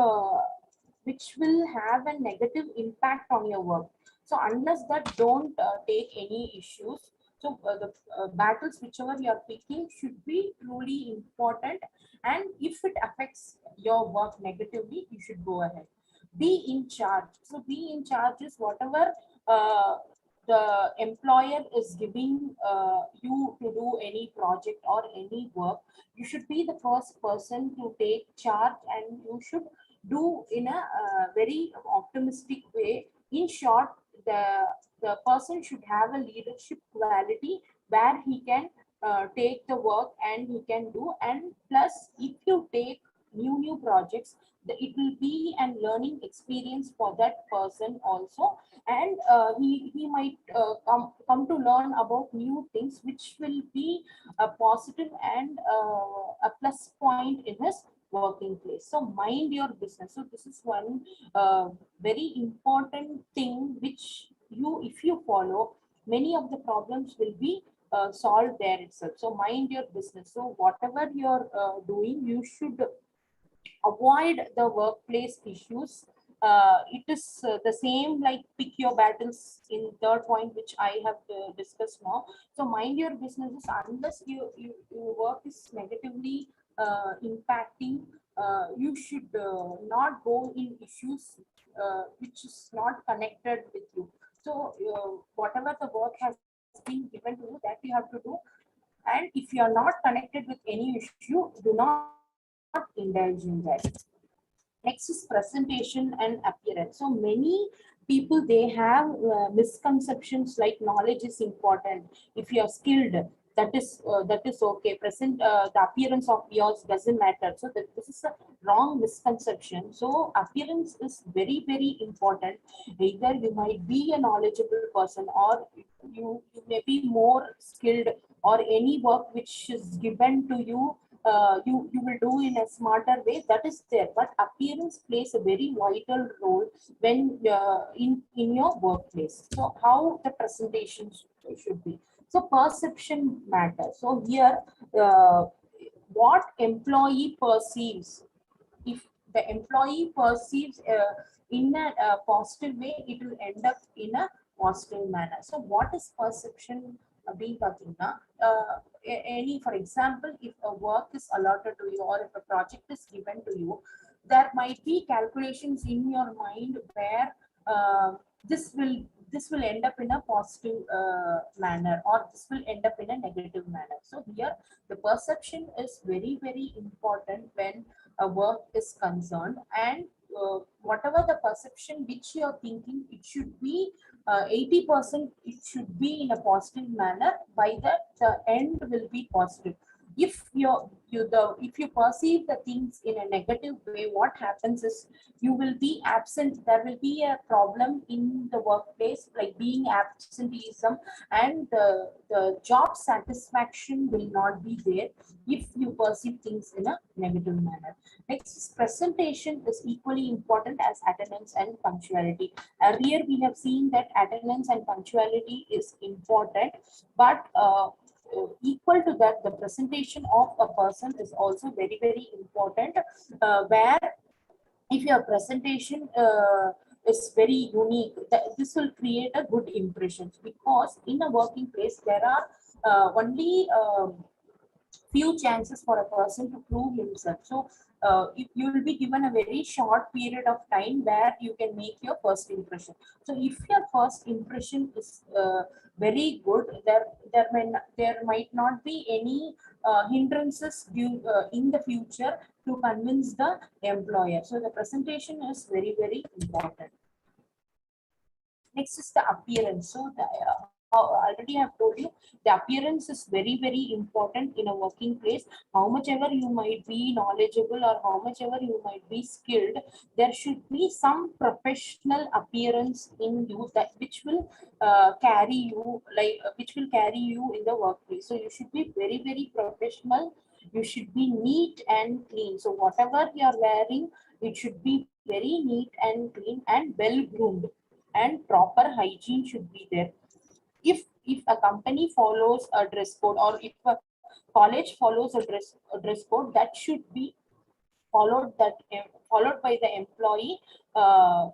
will have a negative impact on your work. So unless that, don't take any issues. So the battles whichever you are picking should be truly important, and if it affects your work negatively, you should go ahead. Be in charge. So be in charge is whatever. Uh, the employer is giving you to do any project or any work, you should be the first person to take charge, and you should do in a very optimistic way. In short, the the person should have a leadership quality where he can take the work and he can do. And plus, if you take new projects, it will be an learning experience for that person also. And he might come to learn about new things, which will be a positive and a plus point in his working place. So mind your business. So this is one very important thing which you, if you follow, many of the problems will be solved there itself. So mind your business. So whatever you're doing, you should avoid the workplace issues. It is the same like pick your battles in third point, which I have discussed now. So mind your businesses unless your work is negatively impacting. You should not go in issues which is not connected with you. So whatever the work has been given to you, that you have to do. And if you are not connected with any issue, do not indulge in that. Next is presentation and appearance. So many people, they have misconceptions like knowledge is important. If you are skilled, that is okay. The appearance of yours doesn't matter. So this is a wrong misconception. So appearance is very important. Either you might be a knowledgeable person, or you may be more skilled, or any work which is given to you, you will do in a smarter way, that is there. But appearance plays a very vital role when in your workplace. So how the presentation should be. So perception matters. So here, uh, what employee perceives, if the employee perceives in a positive way, it will end up in a positive manner. So what is perception being பார்த்தீங்கன்னா, any, for example, if a work is allotted to you or if a project is given to you, there might be calculations in your mind where uh, this will this will end up in a positive manner, or this will end up in a negative manner. So here the perception is very important when a work is concerned. And whatever the perception which you are thinking, it should be 80% it should be in a positive manner. By that, the end will be positive. If if you perceive the things in a negative way, what happens is you will be absent. There will be a problem in the workplace, like being absenteeism, and the job satisfaction will not be there if you perceive things in a negative manner. Next, presentation is equally important as attendance and punctuality. Earlier, we have seen that attendance and punctuality is important, but equal to that, the presentation of a person is also very important. Where if your presentation is very unique, this will create a good impression, because in a working place there are only few chances for a person to prove himself. So you will be given a very short period of time where you can make your first impression. So if your first impression is very good, there might not be any hindrances in the future to convince the employer. So the presentation is very important. Next is the appearance. So already I have told you, the appearance is very important in a working place. How much ever you might be knowledgeable or how much ever you might be skilled, there should be some professional appearance in you, that which will carry you, which will carry you in the workplace. So you should be very professional. You should be neat and clean. So whatever you are wearing, it should be very neat and clean and well groomed, and proper hygiene should be there. If a company follows a dress code, or if a college follows a dress code, that should be followed by the employee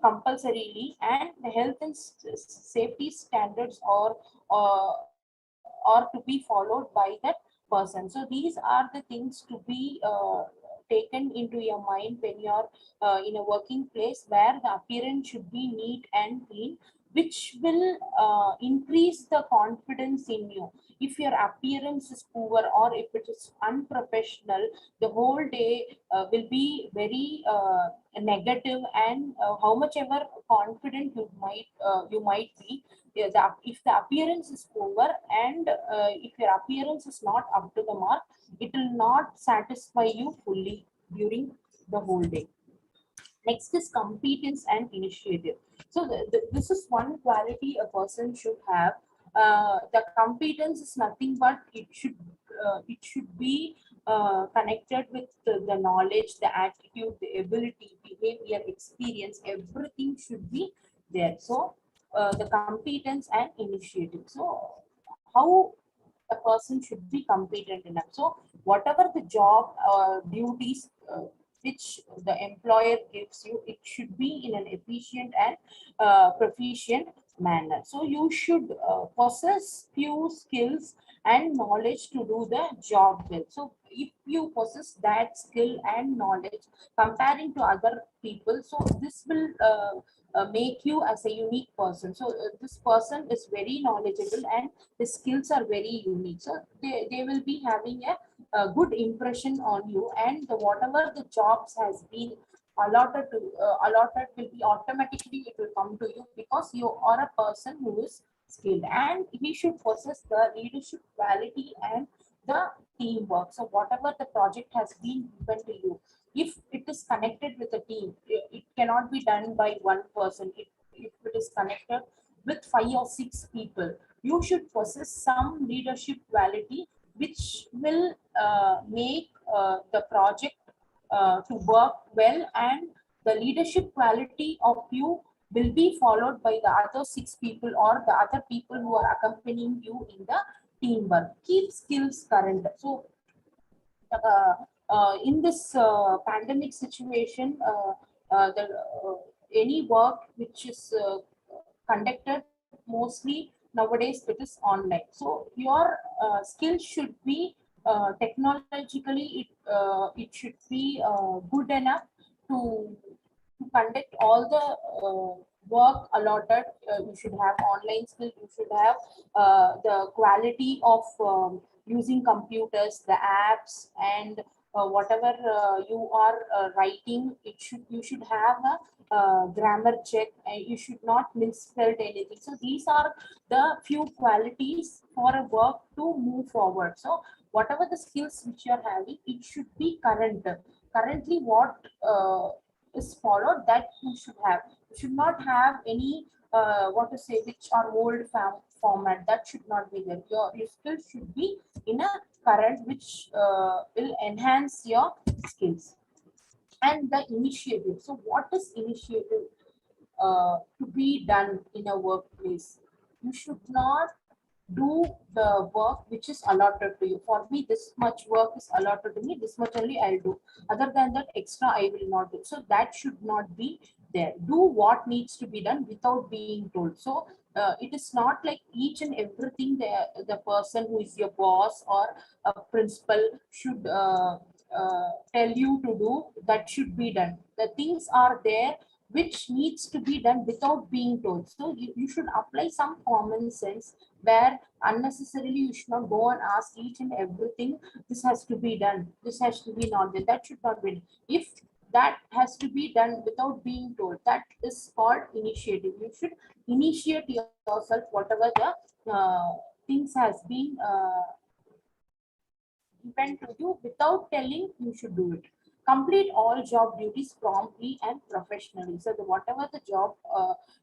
compulsorily. And the health and safety standards are to be followed by that person. So these are the things to be taken into your mind when you're in a working place, where the appearance should be neat and clean. which will increase the confidence in you. If your appearance is poor or if it is unprofessional, the whole day will be very negative, and how much ever confident you might be, if the appearance is poor and if your appearance is not up to the mark, it will not satisfy you fully during the whole day. Next is competence and initiative. So this is one quality a person should have. The competence is nothing but it should be connected with the knowledge, the attitude, the ability, behavior, experience. Everything should be there. So the competence and initiative. So how a person should be competent enough. So whatever the job duties which the employer gives you, it should be in an efficient and proficient manner. So you should possess few skills and knowledge to do the job well. So if you possess that skill and knowledge comparing to other people, so this will make you as a unique person. So this person is very knowledgeable and his skills are very unique. So they will be having a good impression on you, and whatever the jobs has been allotted will be automatically, it will come to you because you are a person who is skilled, and he should possess the leadership quality and the teamwork. So whatever the project has been given to you, if it is connected with a team, it cannot be done by one person. If it is connected with 5 or 6 people, you should possess some leadership quality which will make the project to work well, and the leadership quality of you will be followed by the other 6 people or the other people who are accompanying you in the teamwork. Keep skills current. So in this pandemic situation, any work which is conducted mostly nowadays, it is online. So your skill should be technologically, it should be good enough to conduct all the work allotted. You should have online skills, you should have the quality of using computers, the apps, and whatever you are writing, you should have a grammar check, and you should not misspell anything. So these are the few qualities for a work to move forward. So whatever the skills which you are having, it should be current. Currently, what is followed, that you should have. You should not have any what to say, which are old format, that should not be there. Your skills should be in a current, which will enhance your skills. And the initiative. So what is initiative to be done in a workplace? You should not do the work which is allotted to you. For me, this much work is allotted to me, this much only I'll do. Other than that, extra I will not do. So that should not be there. Do what needs to be done without being told. So it is not like each and everything the person who is your boss or a principal should tell you to do, that should be done. The things are there which needs to be done without being told. So you should apply some common sense, where unnecessarily you should not go and ask each and everything, this has to be done, this has to be not done, that should not be done. If that has to be done without being told, that is called initiative. You should initiate yourself, whatever the things has been given to you without telling, you should do it. Complete all job duties promptly and professionally. So whatever the job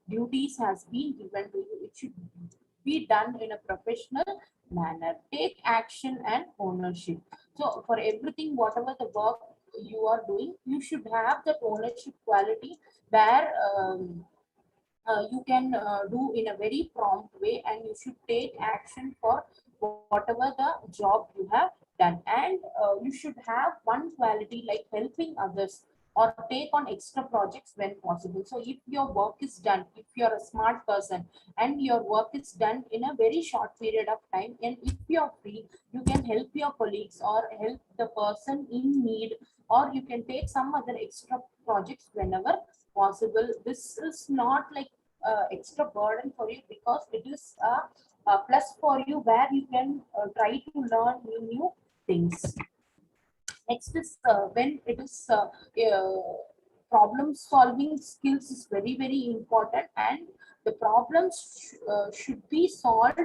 duties has been given to you, it should be done in a professional manner. Take action and ownership. So for everything, whatever the work you are doing, you should have that ownership quality, where you can do in a very prompt way, and you should take action for whatever the job you have done. And you should have one quality like helping others or take on extra projects when possible. So if your work is done, if you're a smart person and your work is done in a very short period of time, and if you're free, you can help your colleagues or help the person in need, or you can take some other extra projects whenever possible. This is not like extra burden for you, because it is a plus for you where you can try to learn new things. Next is when it is problem solving skills is very important, and the problems should be solved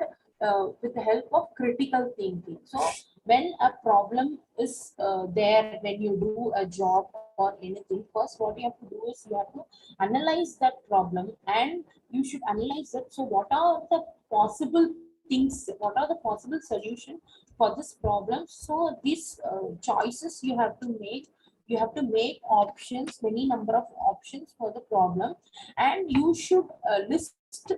with the help of critical thinking. So when a problem is there, when you do a job or anything, first what you have to do is you have to analyze that problem, and you should analyze it. So what are the possible things, what are the possible solution for this problem? So these choices you have to make, you have to make options, many number of options for the problem, and you should list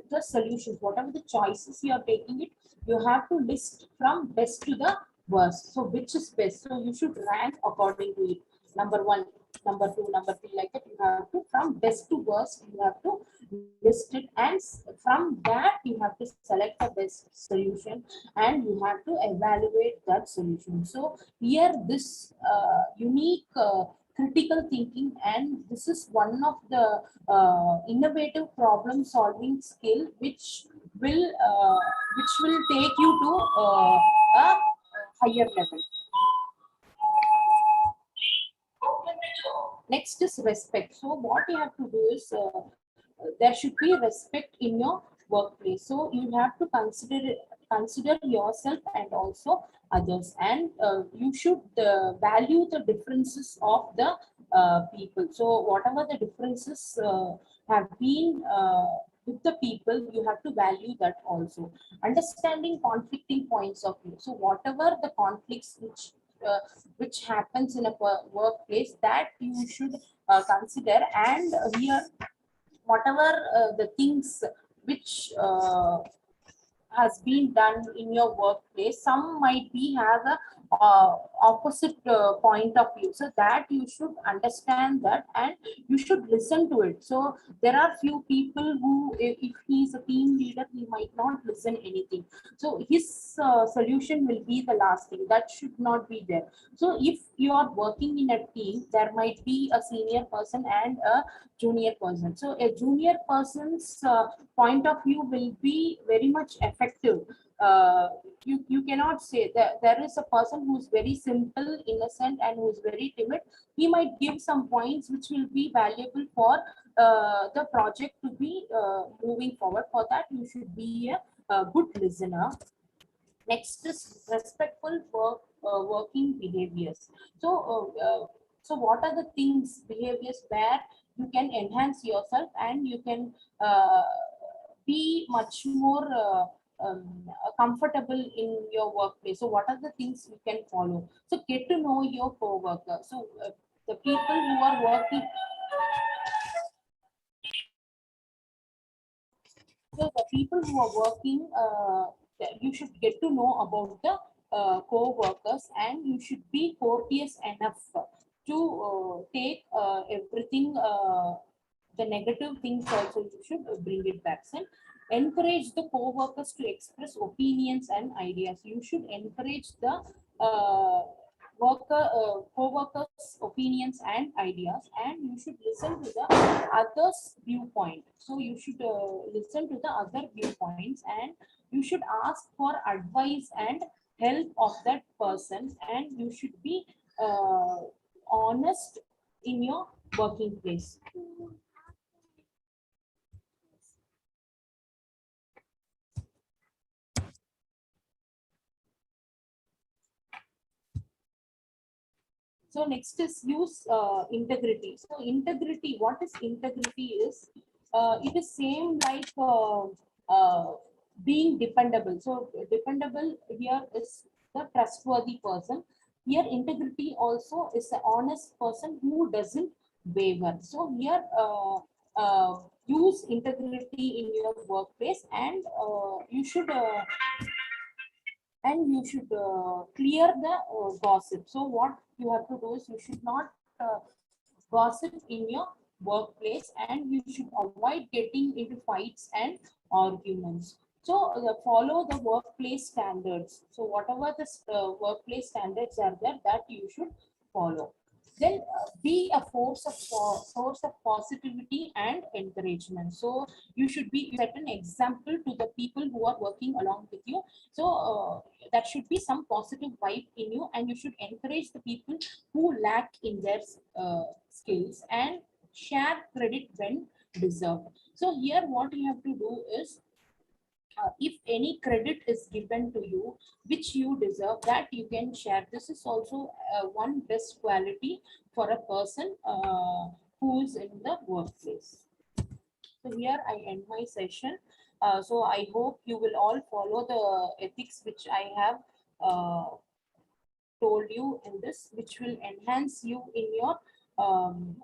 the solutions. Whatever the choices you are taking it, you have to list from best to the worst. So which is best, so you should rank according to it. Number one, number two, number three, like that. You have to, from best to worst, you have to list it, and from that you have to select the best solution, and you have to evaluate that solution. So here this unique critical thinking, and this is one of the innovative problem solving skill which will take you to a higher level. Next is respect. So what you have to do is there should be respect in your workplace. So you have to consider yourself and also others, and you should value the differences of the people. So whatever the differences have been with the people, you have to value that also. Understanding conflicting points of view. So whatever the conflicts which happens in a workplace, that you should consider. And here whatever the things which has been done in your workplace, some might be have a opposite point of view, so that you should understand that, and you should listen to it. So there are few people who, if he is a team leader, he might not listen anything, so his solution will be the last thing. That should not be there. So if you are working in a team, there might be a senior person and a junior person. So a junior person's point of view will be very much effective. You cannot say that there is a person who is very simple, innocent, and who is very timid. He might give some points which will be valuable for the project to be moving forward. For that, you should be a good listener. Next is respectful working behaviors. So what are the things, behaviors where you can enhance yourself, and you can be much more comfortable in your workplace? So what are the things you can follow? So get to know your co-worker. So the people who are working, so the people who are working, you should get to know about the co-workers, and you should be courteous enough to take everything, the negative things also you should bring it back. And encourage the co-workers to express opinions and ideas. You should encourage the co-workers opinions and ideas, and you should listen to the others viewpoint. So you should listen to the other viewpoints, and you should ask for advice and help of that person, and you should be honest in your working place. So next is use integrity. So integrity, what is integrity is, it is same like being dependable. So dependable here is the trustworthy person. Here integrity also is an honest person who doesn't waver. So here use integrity in your workplace, and you should clear the gossip. So what you have to do is, you should not gossip in your workplace, and you should avoid getting into fights and arguments. So follow the workplace standards. So whatever the workplace standards are there, that you should follow. then be a force of positivity and encouragement. So you should be set an example to the people who are working along with you. So that should be some positive vibe in you, and you should encourage the people who lack in their skills and share credit when deserved. So here what you have to do is, if any credit is given to you which you deserve, that you can share. This is also one best quality for a person who is in the workplace. So here I end my session. So I hope you will all follow the ethics which I have told you in this, which will enhance you um,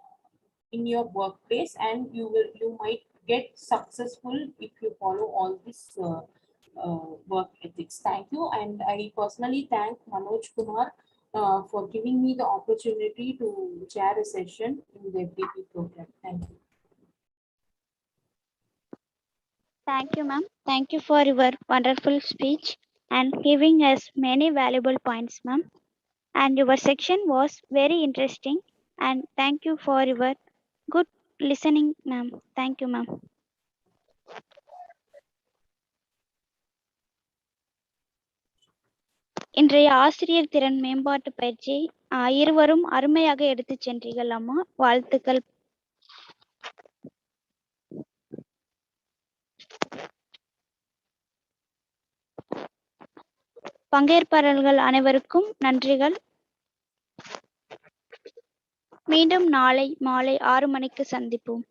in your workplace, and you might get successful if you follow all this work ethics. Thank you, and I personally thank Manoj Kumar for giving me the opportunity to chair a session in the FDP program. Thank you. Thank you, ma'am. Thank you for your wonderful speech and giving us many valuable points, ma'am. And your section was very interesting. And thank you for your good listening, ma'am. Thank you, ma'am. இன்றைய ஆசிரியர் திறன் மேம்பாட்டு பயிற்சி இருவரும் அருமையாக எடுத்துச் சென்றீர்கள் அம்மா. வாழ்த்துக்கள். பங்கேற்பாளர்கள் அனைவருக்கும் நன்றிகள். மீண்டும் நாளை மாலை 6 மணிக்கு சந்திப்போம்.